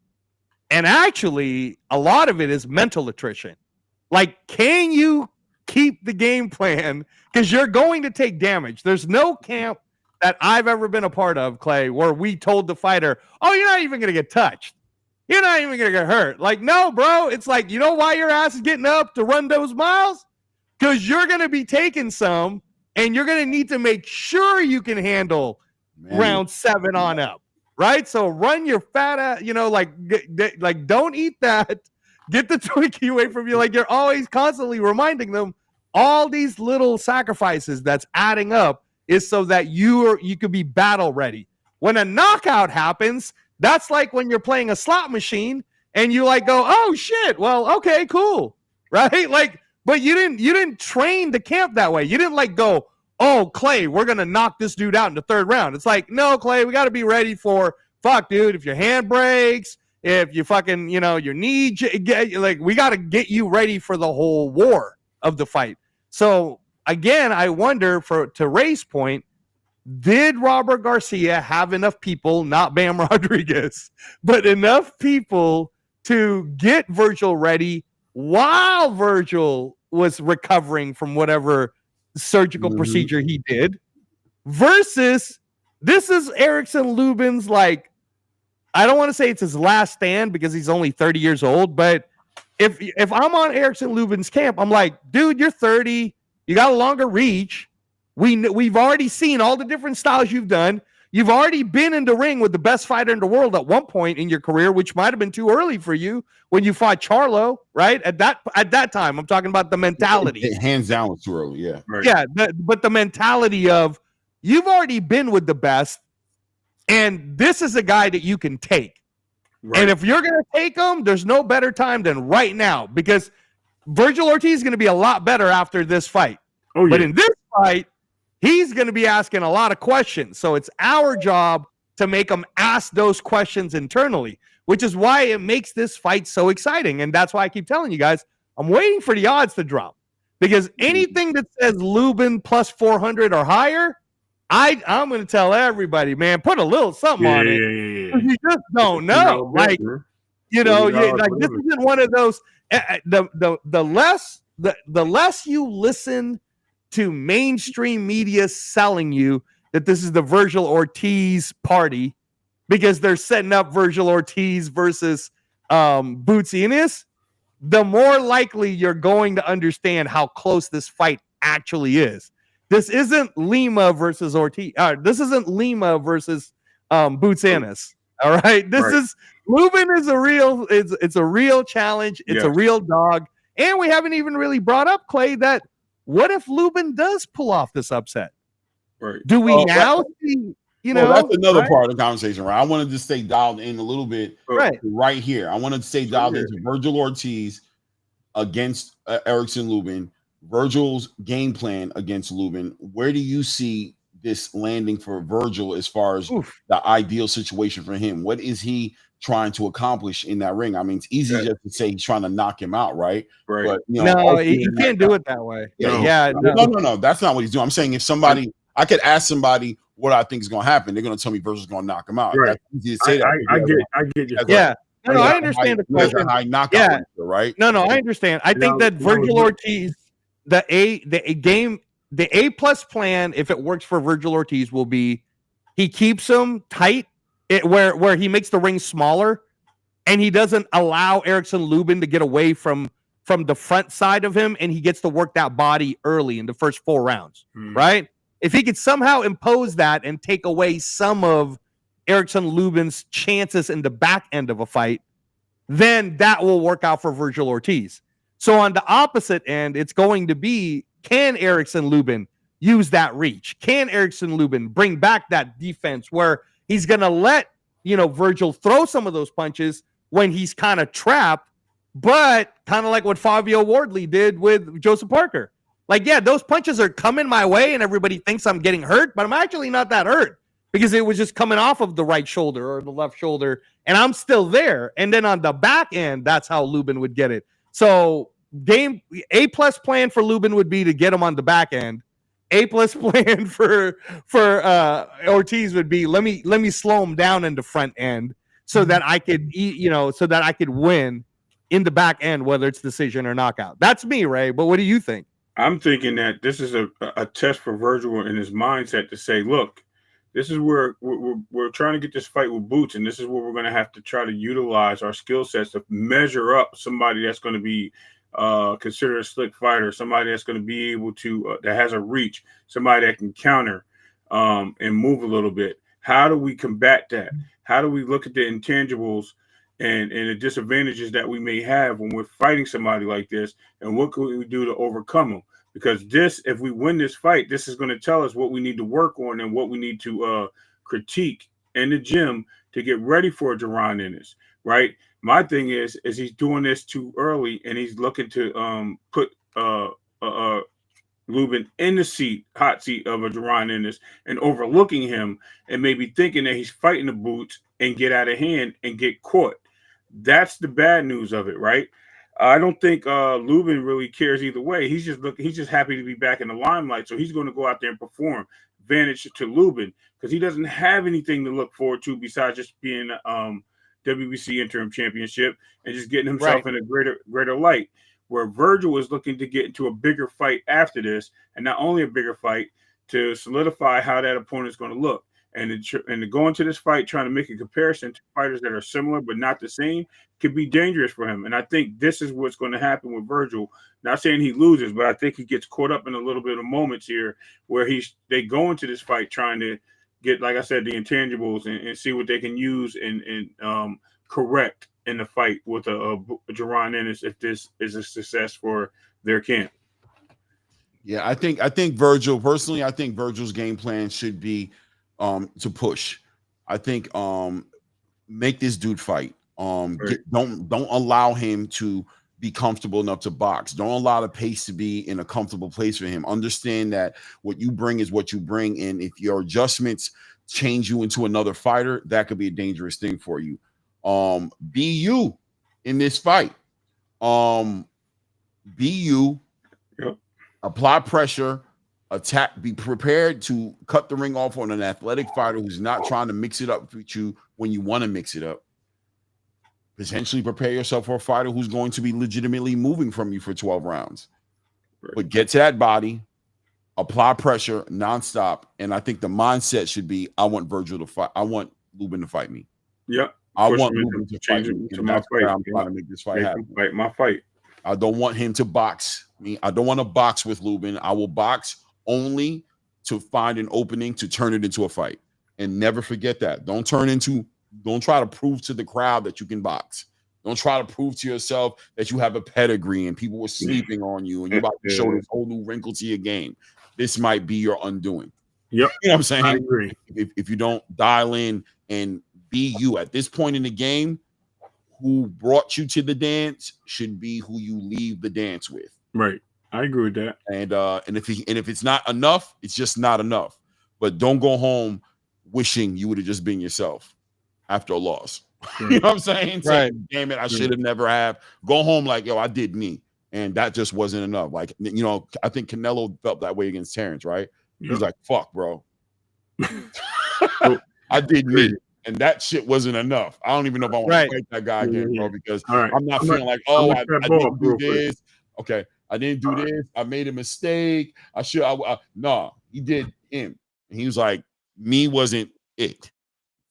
And actually, a lot of it is mental attrition. Like, can you keep the game plan? Because you're going to take damage. There's no camp that I've ever been a part of, Clay, where we told the fighter, oh, you're not even going to get touched. you're not even gonna get hurt. Like, no, bro. It's like, you know why your ass is getting up to run those miles? Because you're gonna be taking some, and you're gonna need to make sure you can handle round 7 on up, right? So run your fat ass, like don't eat that. Get the Twinkie away from you. Like, you're always constantly reminding them all these little sacrifices that's adding up is so that you could be battle ready. When a knockout happens, that's like when you're playing a slot machine and you like go, oh shit, well, okay, cool, right? Like, but you didn't train the camp that way. You didn't like go, oh, Clay, we're gonna knock this dude out in the 3rd round. It's like, no, Clay, we got to be ready for fuck, dude. If your hand breaks, if you fucking, your knee, like, we got to get you ready for the whole war of the fight. So again, I wonder, to Ray's point, did Robert Garcia have enough people, not Bam Rodriguez, but enough people to get Virgil ready while Virgil was recovering from whatever surgical procedure he did, versus this is Erickson Lubin's, like, I don't want to say it's his last stand because he's only 30 years old, but if I'm on Erickson Lubin's camp, I'm like, dude, you're 30, you got a longer reach. We've already seen all the different styles you've done. You've already been in the ring with the best fighter in the world at one point in your career, which might have been too early for you when you fought Charlo, right? At that time, I'm talking about the mentality. Hands down was too early, yeah. Right. Yeah, but the mentality of you've already been with the best, and this is a guy that you can take. Right. And if you're going to take him, there's no better time than right now, because Virgil Ortiz is going to be a lot better after this fight. Oh, yeah. But in this fight, he's going to be asking a lot of questions. So it's our job to make him ask those questions internally, which is why it makes this fight so exciting. And that's why I keep telling you guys, I'm waiting for the odds to drop, because anything that says Lubin plus 400 or higher, I'm going to tell everybody, man, put a little something on it. Yeah. You just don't know. Like, like, this isn't one of those. The less you listen to mainstream media selling you that this is the Virgil Ortiz party because they're setting up Virgil Ortiz versus Bootsy Ennis, the more likely you're going to understand how close this fight actually is. This isn't Lima versus Ortiz. This isn't Lima versus Boots Ennis. All right. This is Lubin is a real. It's a real challenge. It's a real dog. And we haven't even really brought up, Clay, that what if Lubin does pull off this upset? Right. Do we now see? That's another part of the conversation, right? I wanted to stay dialed in a little bit right here. I wanted to stay dialed into Virgil Ortiz against Erickson Lubin. Virgil's game plan against Lubin. Where do you see this landing for Virgil as far as the ideal situation for him? What is he trying to accomplish in that ring? I mean, it's easy just to say he's trying to knock him out, right? Right. But, no, you can't do it that way. No. That's not what he's doing. I'm saying if somebody, I could ask somebody what I think is going to happen. They're going to tell me Virgil's going to knock him out. Right. That's easy to say I get you. Yeah. No, I understand the question. High knockout, right? No, I understand. I think that Virgil Ortiz, the A plus plan, if it works for Virgil Ortiz, will be he keeps him tight, where he makes the ring smaller, and he doesn't allow Erickson Lubin to get away from the front side of him, and he gets to work that body early in the first 4 rounds, right? If he could somehow impose that and take away some of Erickson Lubin's chances in the back end of a fight, then that will work out for Virgil Ortiz. So on the opposite end, it's going to be, can Erickson Lubin use that reach? Can Erickson Lubin bring back that defense where he's going to let, Virgil throw some of those punches when he's kind of trapped, but kind of like what Fabio Wardley did with Joseph Parker. Like, yeah, those punches are coming my way and everybody thinks I'm getting hurt, but I'm actually not that hurt because it was just coming off of the right shoulder or the left shoulder, and I'm still there. And then on the back end, that's how Lubin would get it. So A plus plan for Lubin would be to get him on the back end. A plus plan for Ortiz would be let me slow him down in the front end so that I could so that I could win in the back end, whether it's decision or knockout. That's me, Ray. But what do you think? I'm thinking that this is a test for Virgil in his mindset to say, look, This is where we're trying to get this fight with boots, and this is where we're going to have to try to utilize our skill sets to measure up somebody that's going to be considered a slick fighter, somebody that's going to be able to that has a reach, somebody that can counter and move a little bit. How do we combat that? How do we look at the intangibles and the disadvantages that we may have when we're fighting somebody like this, and what can we do to overcome them? Because if we win this fight, this is going to tell us what we need to work on and what we need to critique in the gym to get ready for a Jaron Ennis, right? My thing is he's doing this too early, and he's looking to put Lubin in the hot seat of a Jaron Ennis and overlooking him and maybe thinking that he's fighting the boots and get out of hand and get caught. That's the bad news of it, right? I don't think Lubin really cares either way. He's just happy to be back in the limelight, so he's going to go out there and perform. Advantage to Lubin because he doesn't have anything to look forward to besides just being WBC interim championship and just getting himself in a greater light. Where Virgil is looking to get into a bigger fight after this, and not only a bigger fight to solidify how that opponent is going to look. And to go into this fight trying to make a comparison to fighters that are similar but not the same could be dangerous for him. And I think this is what's going to happen with Virgil. Not saying he loses, but I think he gets caught up in a little bit of moments here where they go into this fight trying to get, like I said, the intangibles and see what they can use and correct in the fight with a Jaron Ennis if this is a success for their camp. Yeah, I think Virgil, personally, I think Virgil's game plan should be to push. I think make this dude fight. Don't allow him to be comfortable enough to box. Don't allow the pace to be in a comfortable place for him. Understand that what you bring is what you bring, and if your adjustments change you into another fighter, that could be a dangerous thing for you. Be you in this fight. Be you. Yep. Apply pressure. Attack. Be prepared to cut the ring off on an athletic fighter who's not trying to mix it up with you when you want to mix it up. Potentially prepare yourself for a fighter who's going to be legitimately moving from you for 12 rounds. Right. But get to that body, apply pressure nonstop, and I think the mindset should be: I want Virgil to fight. I want Lubin to fight me. Yep. I want Lubin to fight me. And that's why I'm trying to make this fight happen. Fight my fight. I don't want him to box me. I don't want to box with Lubin. I will box only to find an opening to turn it into a fight. And never forget that. Don't try to prove to the crowd that you can box. Don't try to prove to yourself that you have a pedigree and people were sleeping on you and you're about to show this whole new wrinkle to your game. This might be your undoing. Yep. You know what I'm saying? I agree. If you don't dial in and be you at this point in the game, who brought you to the dance should be who you leave the dance with. Right. I agree with that. And if it's not enough, it's just not enough. But don't go home wishing you would have just been yourself after a loss. You know what I'm saying? Right. Damn it, I should have never have. Go home like, yo, I did me. And that just wasn't enough. Like, you know, I think Canelo felt that way against Terrence, right? Yep. He's like, fuck, bro. I did me. And that shit wasn't enough. I don't even know if I want to fight that guy again, bro, because I'm not feeling like, oh, I didn't do this. Okay, I didn't do this. I made a mistake. No, he did him. And he was like, me wasn't it.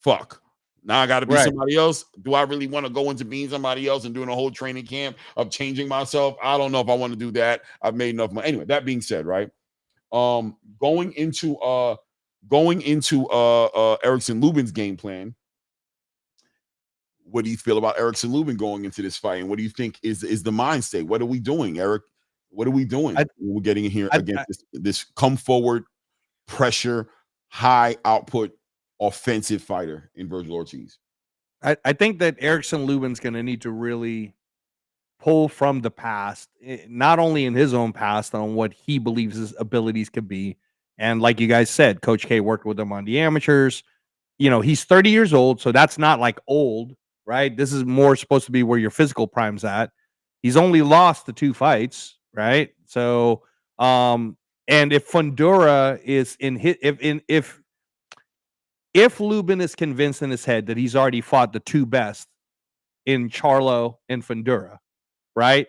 Fuck. Now I got to be somebody else. Do I really want to go into being somebody else and doing a whole training camp of changing myself? I don't know if I want to do that. I've made enough money. Anyway, that being said, right? Going into Erickson Lubin's game plan. What do you feel about Erickson Lubin going into this fight? And what do you think is the mind state? What are we doing, Eric? What are we doing? We're getting in here against this come forward, pressure, high output, offensive fighter in Virgil Ortiz. I think that Erickson Lubin's going to need to really pull from the past, not only in his own past, on what he believes his abilities could be. And like you guys said, Coach K worked with him on the amateurs. You know, he's 30 years old, so that's not like old, right? This is more supposed to be where your physical prime's at. He's only lost the 2 fights, right? So, and if Fundora is in his, if Lubin is convinced in his head that he's already fought the 2 best in Charlo and Fundora, right?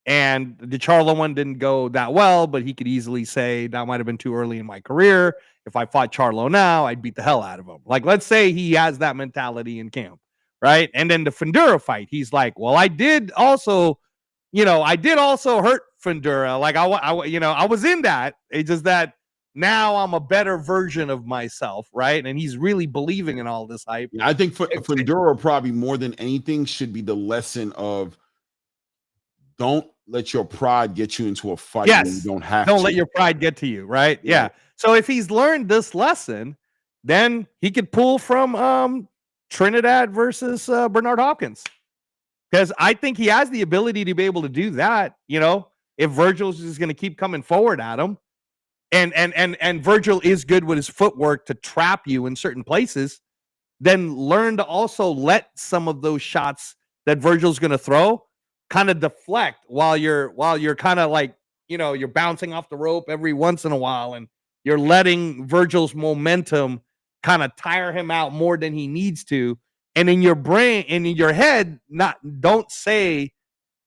And the Charlo one didn't go that well, but he could easily say that might have been too early in my career. if I fought Charlo now, I'd beat the hell out of him. Like, let's say he has that mentality in camp, right? And then the Fundura fight, he's like, well, I did also hurt Fundura. Like, I was in that. It's just that now I'm a better version of myself, right? And he's really believing in all this hype. I think Fundura probably more than anything should be the lesson of don't let your pride get you into a fight when you don't have to. Don't let your pride get to you, right? Yeah. So if he's learned this lesson, then he could pull from Trinidad versus Bernard Hopkins. Because I think he has the ability to be able to do that, if Virgil's just going to keep coming forward at him. And Virgil is good with his footwork to trap you in certain places, then learn to also let some of those shots that Virgil's going to throw kind of deflect while you're kind of like, you're bouncing off the rope every once in a while, and you're letting Virgil's momentum kind of tire him out more than he needs to. And in your brain and in your head, don't say,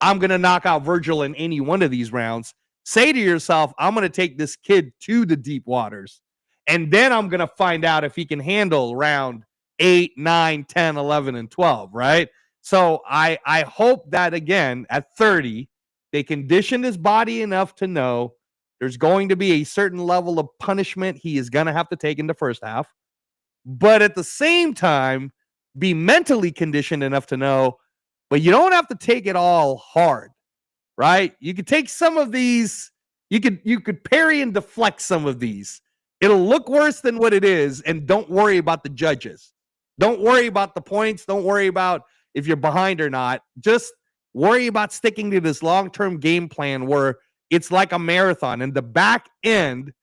I'm going to knock out Virgil in any one of these rounds. Say to yourself, I'm going to take this kid to the deep waters, and then I'm going to find out if he can handle round 8, 9, 10, 11, and 12, right? So I hope that, again, at 30, they condition his body enough to know there's going to be a certain level of punishment he is going to have to take in the first half, but at the same time, be mentally conditioned enough to know, but you don't have to take it all hard. Right? You could take some of these, you could parry and deflect some of these. It'll look worse than what it is, and don't worry about the judges. Don't worry about the points. Don't worry about if you're behind or not. Just worry about sticking to this long-term game plan where it's like a marathon, and the back end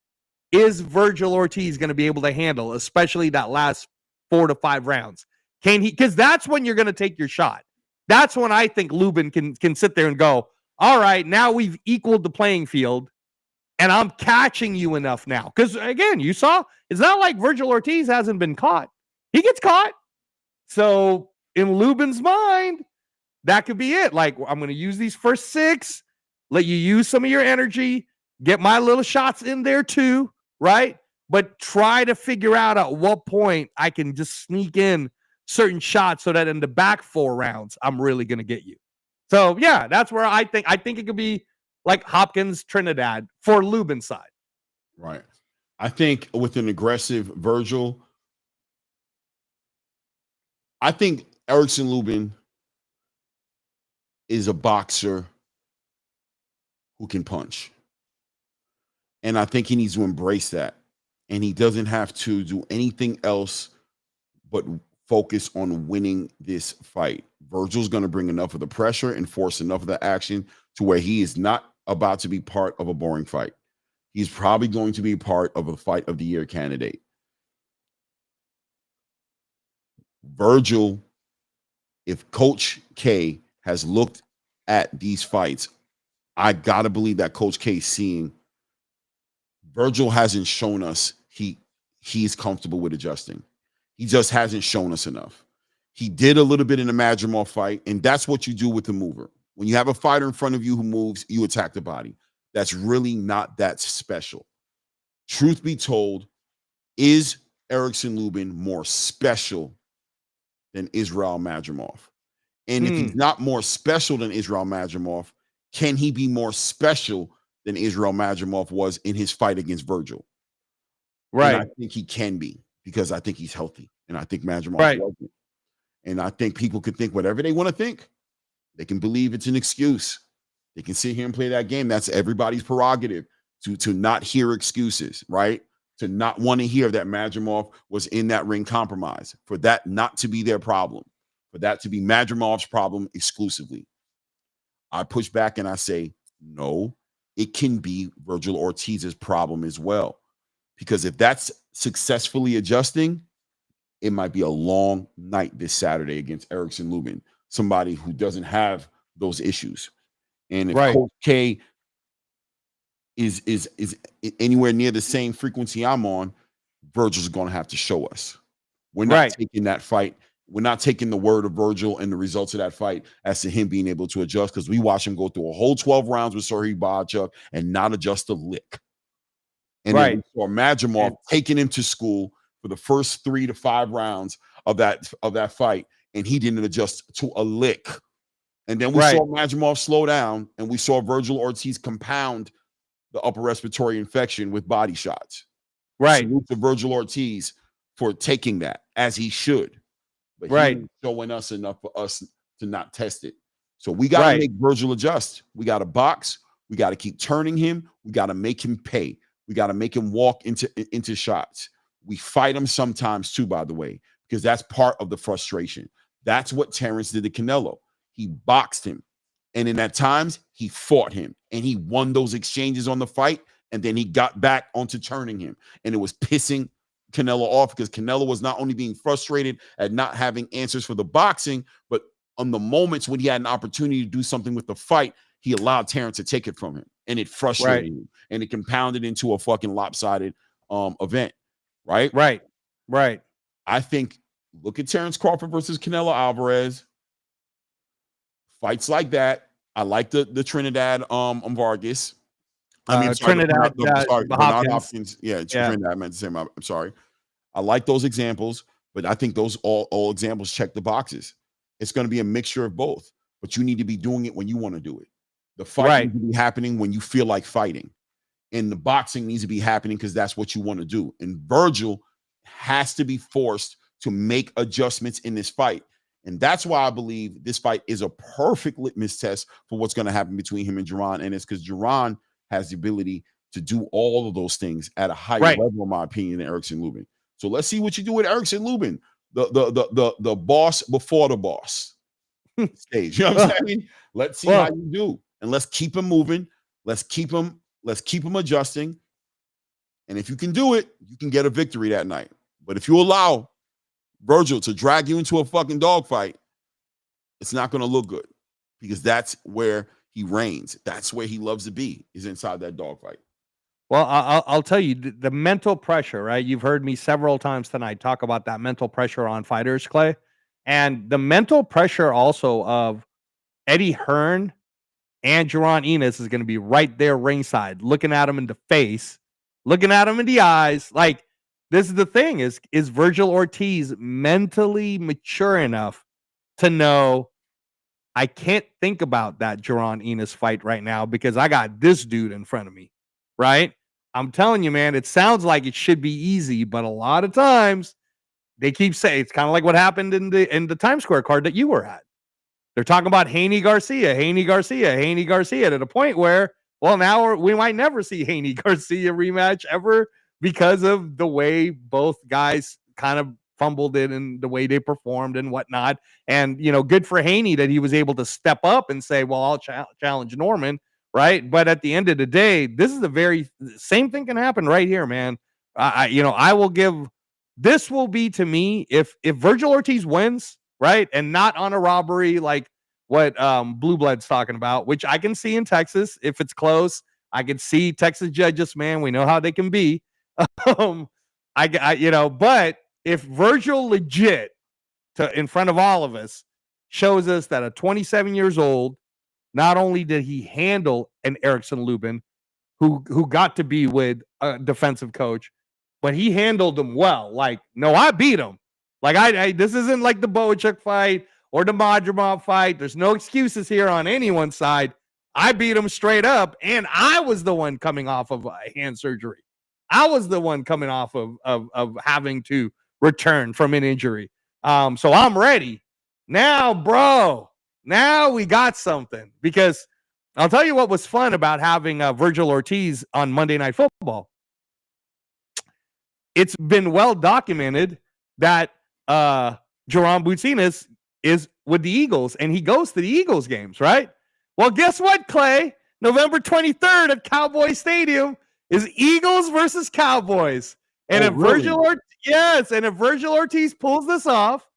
is Virgil Ortiz going to be able to handle, especially that last 4 to 5 rounds. Can he? Because that's when you're going to take your shot. That's when I think Lubin can sit there and go, all right, now we've equaled the playing field, and I'm catching you enough now. Because, again, you saw, it's not like Virgil Ortiz hasn't been caught. He gets caught. So, in Lubin's mind, that could be it. Like, I'm going to use these first 6, let you use some of your energy, get my little shots in there too, right? But try to figure out at what point I can just sneak in certain shots so that in the back 4 rounds, I'm really going to get you. So, yeah, that's where I think it could be like Hopkins, Trinidad for Lubin's side. Right. I think with an aggressive Virgil, I think Erickson Lubin is a boxer who can punch. And I think he needs to embrace that. And he doesn't have to do anything else but focus on winning this fight. Virgil's going to bring enough of the pressure and force enough of the action to where he is not about to be part of a boring fight. He's probably going to be part of a fight of the year candidate. Virgil, if Coach K has looked at these fights, I got to believe that Coach K is seeing Virgil hasn't shown us he's comfortable with adjusting. He just hasn't shown us enough. He did a little bit in the Madrimov fight, and that's what you do with the mover. When you have a fighter in front of you who moves, you attack the body. That's really not that special. Truth be told, is Erickson Lubin more special than Israel Madrimov? And if he's not more special than Israel Madrimov, can he be more special than Israel Madrimov was in his fight against Virgil? Right. And I think he can be, because I think he's healthy, and I think Madrimov wasn't. And I think people can think whatever they want to think. They can believe it's an excuse. They can sit here and play that game. That's everybody's prerogative to not hear excuses, right? To not want to hear that Madrimov was in that ring compromise, for that not to be their problem, for that to be Madrimov's problem exclusively. I push back and I say, no, it can be Virgil Ortiz's problem as well. Because if that's successfully adjusting, it might be a long night this Saturday against Erickson Lubin, somebody who doesn't have those issues. And if Coach K is anywhere near the same frequency I'm on, Virgil's going to have to show us. We're not taking that fight. We're not taking the word of Virgil and the results of that fight as to him being able to adjust, because we watched him go through a whole 12 rounds with Serhiy Bohachuk and not adjust a lick. And then we saw Madrimov taking him to school for the first 3 to 5 rounds of that fight, and he didn't adjust to a lick. And then we saw Madrimov slow down, and we saw Virgil Ortiz compound the upper respiratory infection with body shots. Right. Salute to Virgil Ortiz for taking that, as he should. But he ain't showing us enough for us to not test it. So we got to make Virgil adjust. We got to box. We got to keep turning him. We got to make him pay. We got to make him walk into shots. We fight him sometimes too, by the way, because that's part of the frustration. That's what Terrence did to Canelo. He boxed him. And in at times, he fought him. And he won those exchanges on the fight. And then he got back onto turning him. And it was pissing Canelo off because Canelo was not only being frustrated at not having answers for the boxing, but on the moments when he had an opportunity to do something with the fight, he allowed Terrence to take it from him. And it frustrated him. And it compounded into a fucking lopsided event. Right? Right. I think, look at Terrence Crawford versus Canelo Alvarez. Fights like that. I like the Trinidad Vargas. I mean, Trinidad Bernard Hopkins. Yeah, Trinidad. I meant to say I'm sorry. I like those examples, but I think those all examples check the boxes. It's going to be a mixture of both, but you need to be doing it when you want to do it. The fight needs to be happening when you feel like fighting. And the boxing needs to be happening because that's what you want to do. And Virgil has to be forced to make adjustments in this fight. And that's why I believe this fight is a perfect litmus test for what's going to happen between him and Jaron Ennis, because Jaron has the ability to do all of those things at a higher level, in my opinion, than Erickson Lubin. So let's see what you do with Erickson Lubin, the boss before the boss stage. You know what I'm saying? Let's see how you do. And let's keep him moving. Let's keep him adjusting. And if you can do it, you can get a victory that night. But if you allow Virgil to drag you into a fucking dogfight, it's not going to look good, because that's where he reigns. That's where he loves to be, is inside that dogfight. Well, I'll tell you, the mental pressure, right? You've heard me several times tonight talk about that mental pressure on fighters, Clay. And the mental pressure also of Eddie Hearn and Jaron Ennis is going to be right there ringside, looking at him in the face, looking at him in the eyes. Like, this is the thing, is Virgil Ortiz mentally mature enough to know, I can't think about that Jaron Ennis fight right now because I got this dude in front of me, right? I'm telling you, man, it sounds like it should be easy, but a lot of times they keep saying, it's kind of like what happened in the Times Square card that you were at. They're talking about Haney Garcia to the point where, well, now we might never see Haney Garcia rematch ever, because of the way both guys kind of fumbled it and the way they performed and whatnot. And, you know, good for Haney that he was able to step up and say, well, I'll challenge Norman, right? But at the end of the day, this is the very same thing can happen right here, man. I will give, this will be, to me, if Virgil Ortiz wins, right, and not on a robbery like what Blue Blood's talking about, which I can see in Texas if it's close. I can see Texas judges, man. We know how they can be. But if Virgil legit in front of all of us shows us that at 27 years old, not only did he handle an Erickson Lubin who got to be with a defensive coach, but he handled him well. Like, no, I beat him. Like, this isn't like the Boachuk fight or the Madrimov fight. There's no excuses here on anyone's side. I beat him straight up, and I was the one coming off of hand surgery. I was the one coming off of having to return from an injury. So I'm ready. Now, bro, now we got something. Because I'll tell you what was fun about having Virgil Ortiz on Monday Night Football. It's been well documented that Jaron Boutsinas is with the Eagles, and he goes to the Eagles games, right? Well, guess what, Clay? November 23rd at Cowboy Stadium is Eagles versus Cowboys. And if Virgil Ortiz pulls this off,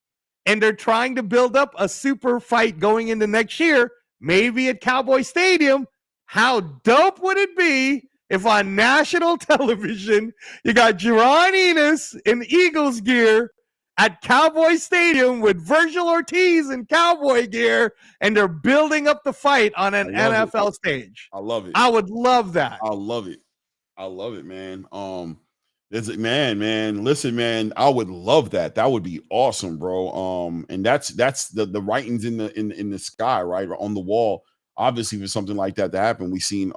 and they're trying to build up a super fight going into next year, maybe at Cowboy Stadium, how dope would it be if on national television you got Jaron Ennis in Eagles gear at Cowboy Stadium with Virgil Ortiz in Cowboy gear, and they're building up the fight on an NFL stage? I love it. I would love that. I love it. I love it, man. Man. Listen, man, I would love that. That would be awesome, bro. And that's the writings in the sky, right, or on the wall. Obviously, for something like that to happen, we seen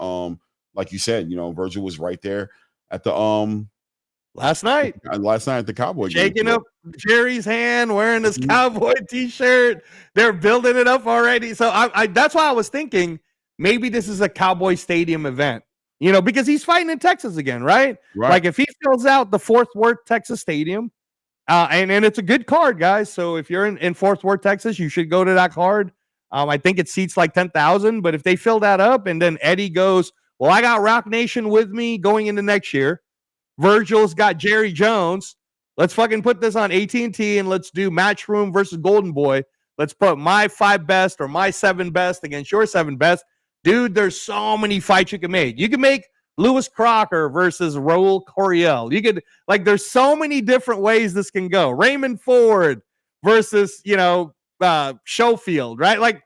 like you said, Virgil was right there at the last night at the Cowboy shaking game. up Jerry's hand, wearing his Mhm. Cowboy t-shirt. They're building it up already. So I that's why I was thinking maybe this is a Cowboy Stadium event, because he's fighting in Texas again, right? Right. Like if he fills out the Fort Worth, Texas Stadium, and it's a good card, guys. So if you're in Fort Worth, Texas, you should go to that card. I think it seats like 10,000, but if they fill that up and then Eddie goes, well, I got Rock Nation with me going into next year. Virgil's got Jerry Jones. Let's fucking put this on AT&T and let's do Matchroom versus Golden Boy. Let's put my 5 best or my 7 best against your 7 best. Dude, there's so many fights you can make. You can make Lewis Crocker versus Raul Coriel. You could, there's so many different ways this can go. Raymond Ford versus, Schofield, right?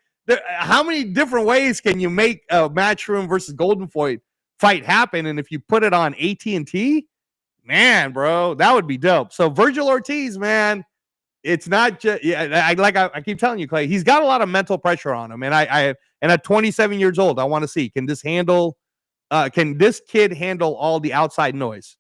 How many different ways can you make a Matchroom versus Golden Boy fight happen? And if you put it on AT&T, man, bro, that would be dope. So Virgil Ortiz, man, it's not just I keep telling you, Clay, he's got a lot of mental pressure on him. And and at 27 years old, I want to see, can this kid handle all the outside noise?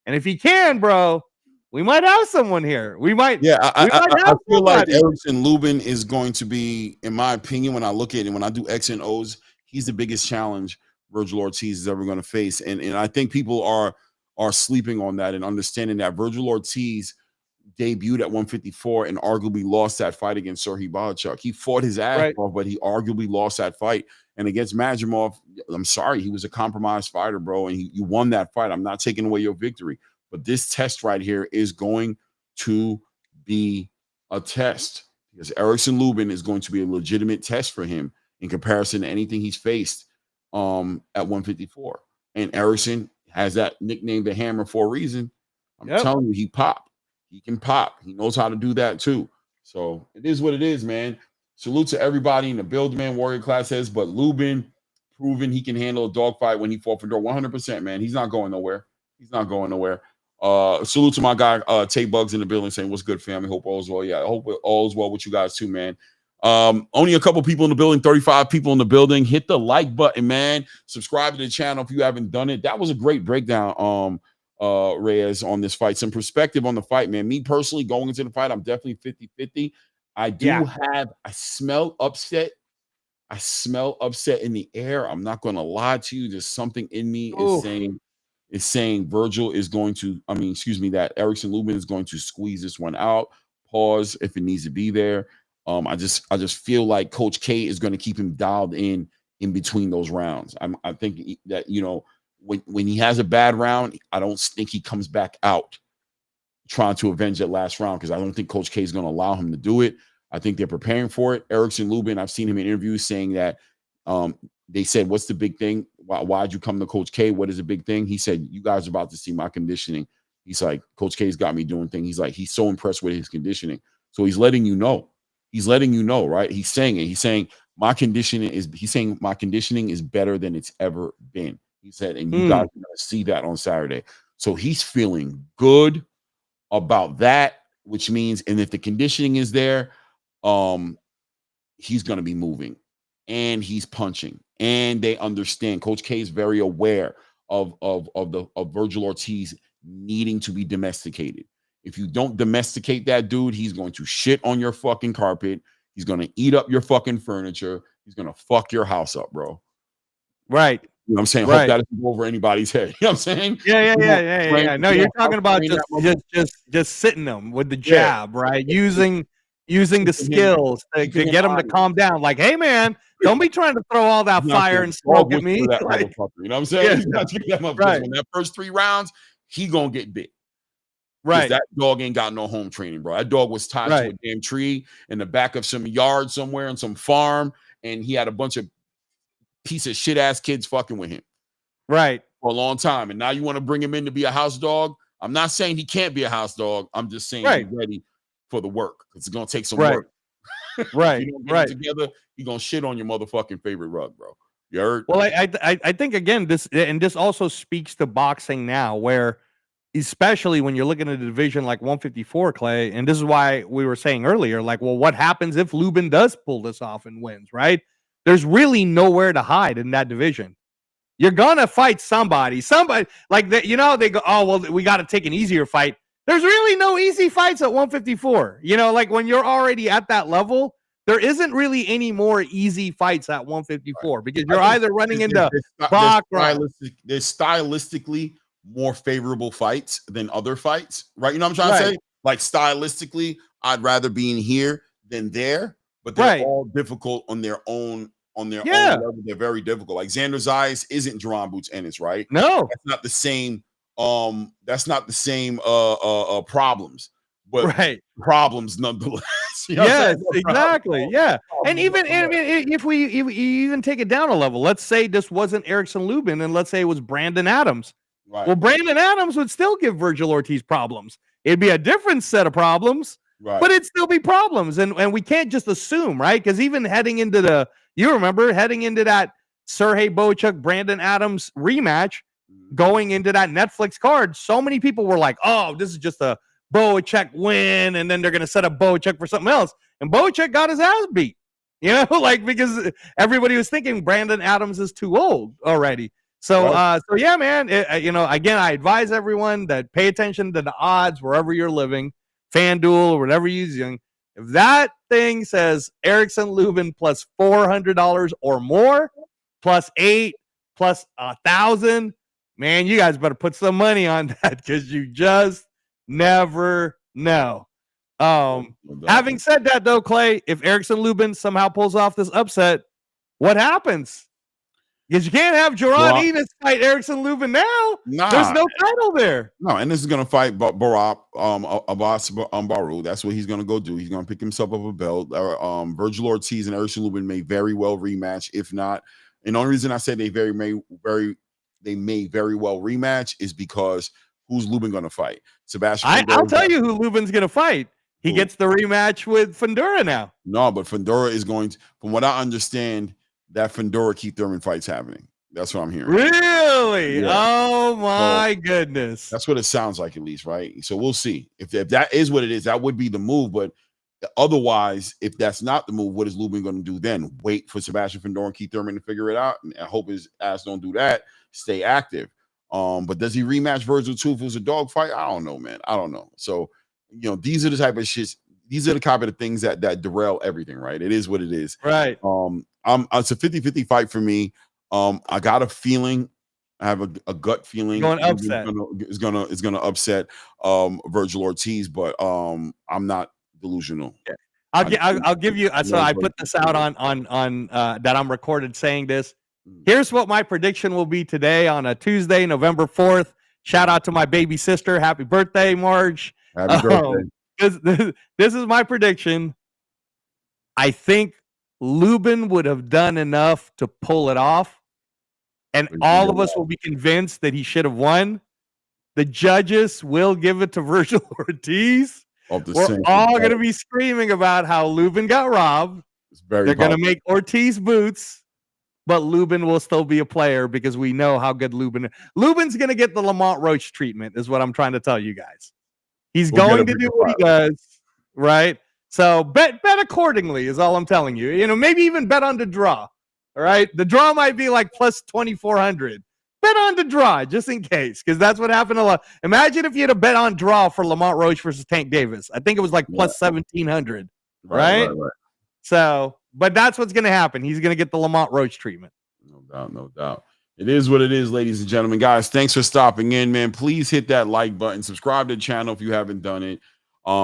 And if he can, bro, we might have someone here. We might. Yeah, I feel like Erickson Lubin is going to be, in my opinion, when I look at it, when I do X and O's, he's the biggest challenge Virgil Ortiz is ever going to face. And I think people are sleeping on that and understanding that Virgil Ortiz debuted at 154 and arguably lost that fight against Serhii Bohachuk. He fought his ass off, but he arguably lost that fight. And against Majimov, I'm sorry, he was a compromised fighter, bro, and you won that fight. I'm not taking away your victory. But this test right here is going to be a test because Erickson Lubin is going to be a legitimate test for him in comparison to anything he's faced at 154. And Erickson has that nickname, the Hammer, for a reason. I'm telling you, he can pop. He knows how to do that too. So it is what it is, man. Salute to everybody in the build, man. Warrior Class says, but Lubin proven he can handle a dogfight when he fought for door. 100%, man. He's not going nowhere. Salute to my guy, Tay Bugs in the building saying, what's good, family? Hope all's well. Yeah, I hope all's well with you guys too, man. Only a couple people in the building, 35 people in the building. Hit the like button, man. Subscribe to the channel if you haven't done it. That was a great breakdown, Reyes, on this fight. Some perspective on the fight, man. Me personally, going into the fight, I'm definitely 50-50. I smell upset. I smell upset in the air. I'm not going to lie to you. There's something in me is saying Virgil is going to, that Erickson Lubin is going to squeeze this one out. Pause if it needs to be there. I just feel like Coach K is going to keep him dialed in between those rounds. I think that, when he has a bad round, I don't think he comes back out trying to avenge that last round because I don't think Coach K is going to allow him to do it. I think they're preparing for it. Erickson Lubin, I've seen him in interviews saying that they said, what's the big thing? Why'd you come to Coach K? What is the big thing? He said, you guys are about to see my conditioning. He's like, Coach K's got me doing things. He's like, he's so impressed with his conditioning. So he's letting you know. He's letting you know, right? He's saying it. He's saying my conditioning is better than it's ever been. He said, and you guys are going to see that on Saturday. So he's feeling good about that, which means, and if the conditioning is there, he's going to be moving and he's punching, and they understand. Coach K is very aware of Virgil Ortiz needing to be domesticated. If you don't domesticate that dude, he's going to shit on your fucking carpet. He's going to eat up your fucking furniture. He's going to fuck your house up, bro. Right. You know what I'm saying? Hope that doesn't go over anybody's head. You know what I'm saying? Yeah. No, you're talking about just sitting them with the jab, right? Using the skills to get them to calm down. Like, hey, man, don't be trying to throw all that fire and smoke at me. You know what I'm saying? He's not getting that motherfucker. When that first 3 rounds, he gonna get bit. Right. That dog ain't got no home training, bro. That dog was tied to a damn tree in the back of some yard somewhere in some farm, and he had a bunch of piece of shit ass kids fucking with him. Right. For a long time. And now you want to bring him in to be a house dog? I'm not saying he can't be a house dog. I'm just saying he's ready for the work. It's gonna take some work. Right. You don't get together, you're gonna shit on your motherfucking favorite rug, bro. You heard? Well, I think again this also speaks to boxing now, where especially when you're looking at a division like 154, Clay, and this is why we were saying earlier, like, well, what happens if Lubin does pull this off and wins, right? There's really nowhere to hide in that division. You're gonna fight somebody like that. You know, they go, oh well, we got to take an easier fight. There's really no easy fights at 154. You know, like when you're already at that level, there isn't really any more easy fights at 154 right. Because you're either running into Bach or there's stylistically more favorable fights than other fights, right? You know what I'm trying to say? Like stylistically, I'd rather be in here than there, but they're all difficult on their own. On their own level, they're very difficult. Like Xander Zayas isn't Jerron Boots Ennis, right? No, that's not the same. That's not the same problems, but problems nonetheless. You know yes, exactly. Yeah, and even if we even take it down a level, let's say this wasn't Erickson Lubin, and let's say it was Brandon Adams. Right. Well, Brandon Adams would still give Virgil Ortiz problems. It'd be a different set of problems, but it'd still be problems, and we can't just assume, right? Because even heading into you remember heading into that Sergey Bochuk, Brandon Adams rematch, going into that Netflix card, so many people were like, oh, this is just a Bochuk win, and then they're going to set up Bochuk for something else. And Bochuk got his ass beat, you know, like because everybody was thinking Brandon Adams is too old already. So, so yeah, man, you know, again, I advise everyone that pay attention to the odds wherever you're living, FanDuel or whatever you're using. If that thing says Erickson Lubin plus $400 or more, plus 8, plus 1,000, man, you guys better put some money on that because you just never know. Having said that, though, Clay, if Erickson Lubin somehow pulls off this upset, what happens? Because you can't have Jaron Enos fight Erickson Lubin now. Nah, there's no title there. No, and this is gonna fight Barab Abbas Baru. That's what he's gonna go do. He's gonna pick himself up a belt. Virgil Ortiz and Erickson Lubin may very well rematch. If not, and the only reason I say they may very well rematch is because who's Lubin gonna fight? Sebastian. I'll tell you who Lubin's gonna fight. He gets the rematch with Fundora now. No, but Fundora is going to, from what I understand, that Fundora Keith Thurman fight's happening. That's what I'm hearing. Really? Yeah. Oh my goodness. That's what it sounds like, at least, right? So we'll see. If that is what it is, that would be the move. But otherwise, if that's not the move, what is Lubin going to do then? Wait for Sebastian Fundora and Keith Thurman to figure it out, and I hope his ass don't do that. Stay active. But does he rematch Virgil too if it was a dog fight? I don't know, man. I don't know. So, you know, these are the type of shits. These are the kind of things that derail everything, right? It is what it is. Right. It's a 50-50 fight for me. I got a feeling, I have a gut feeling going upset. It's gonna upset Virgil Ortiz, but I'm not delusional. Yeah. I'll give you. So I put this out on that I'm recorded saying this. Here's what my prediction will be today on a Tuesday, November 4th. Shout out to my baby sister. Happy birthday, Marge. Happy birthday. This is my prediction. I think Lubin would have done enough to pull it off, and all of us will be convinced that he should have won. The judges will give it to Virgil Ortiz. We're all going to be screaming about how Lubin got robbed. They're going to make Ortiz boots, but Lubin will still be a player because we know how good Lubin is. Lubin's going to get the Lamont Roach treatment is what I'm trying to tell you guys. He's going to do what he does, right? So bet accordingly is all I'm telling you. You know, maybe even bet on the draw. All right, the draw might be like plus 2,400. Bet on the draw just in case, because that's what happened a lot. Imagine if you had a bet on draw for Lamont Roach versus Tank Davis. I think it was like plus 1,700. Right? So, but that's what's going to happen. He's going to get the Lamont Roach treatment. No doubt. It is what it is, ladies and gentlemen. Guys, thanks for stopping in, man. Please hit that like button. Subscribe to the channel if you haven't done it.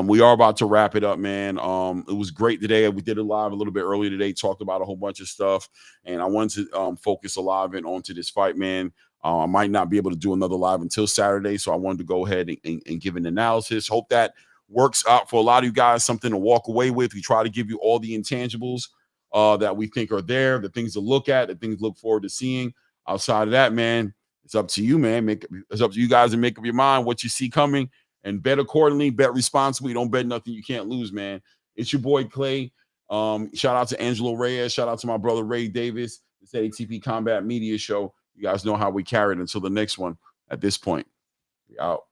We are about to wrap it up, man. It was great today. We did it live a little bit earlier today, talked about a whole bunch of stuff, and I wanted to focus a lot of it onto this fight, man. I might not be able to do another live until Saturday, so I wanted to go ahead and give an analysis. Hope that works out for a lot of you guys, something to walk away with. We try to give you all the intangibles that we think are there, the things to look at, the things to look forward to seeing. Outside of that, man, it's up to you, man. It's up to you guys to make up your mind what you see coming and bet accordingly, bet responsibly. Don't bet nothing you can't lose, man. It's your boy Clay. Shout out to Angelo Reyes. Shout out to my brother Ray Davis. This ATP Combat Media Show. You guys know how we carry it. Until the next one. At this point, we out.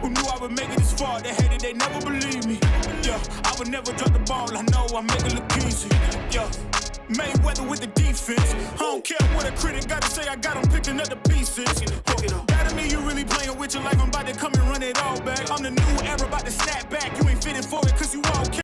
Who knew I would make it this far? They hated, they never believed me. Yeah, I would never drop the ball. I know I make it look easy. Yeah, Mayweather with the defense. I don't care what a critic got to say. I got them picking up the pieces. That mean you really playing with your life. I'm about to come and run it all back. I'm the new era, about to snap back. You ain't fitting for it, cause you all care.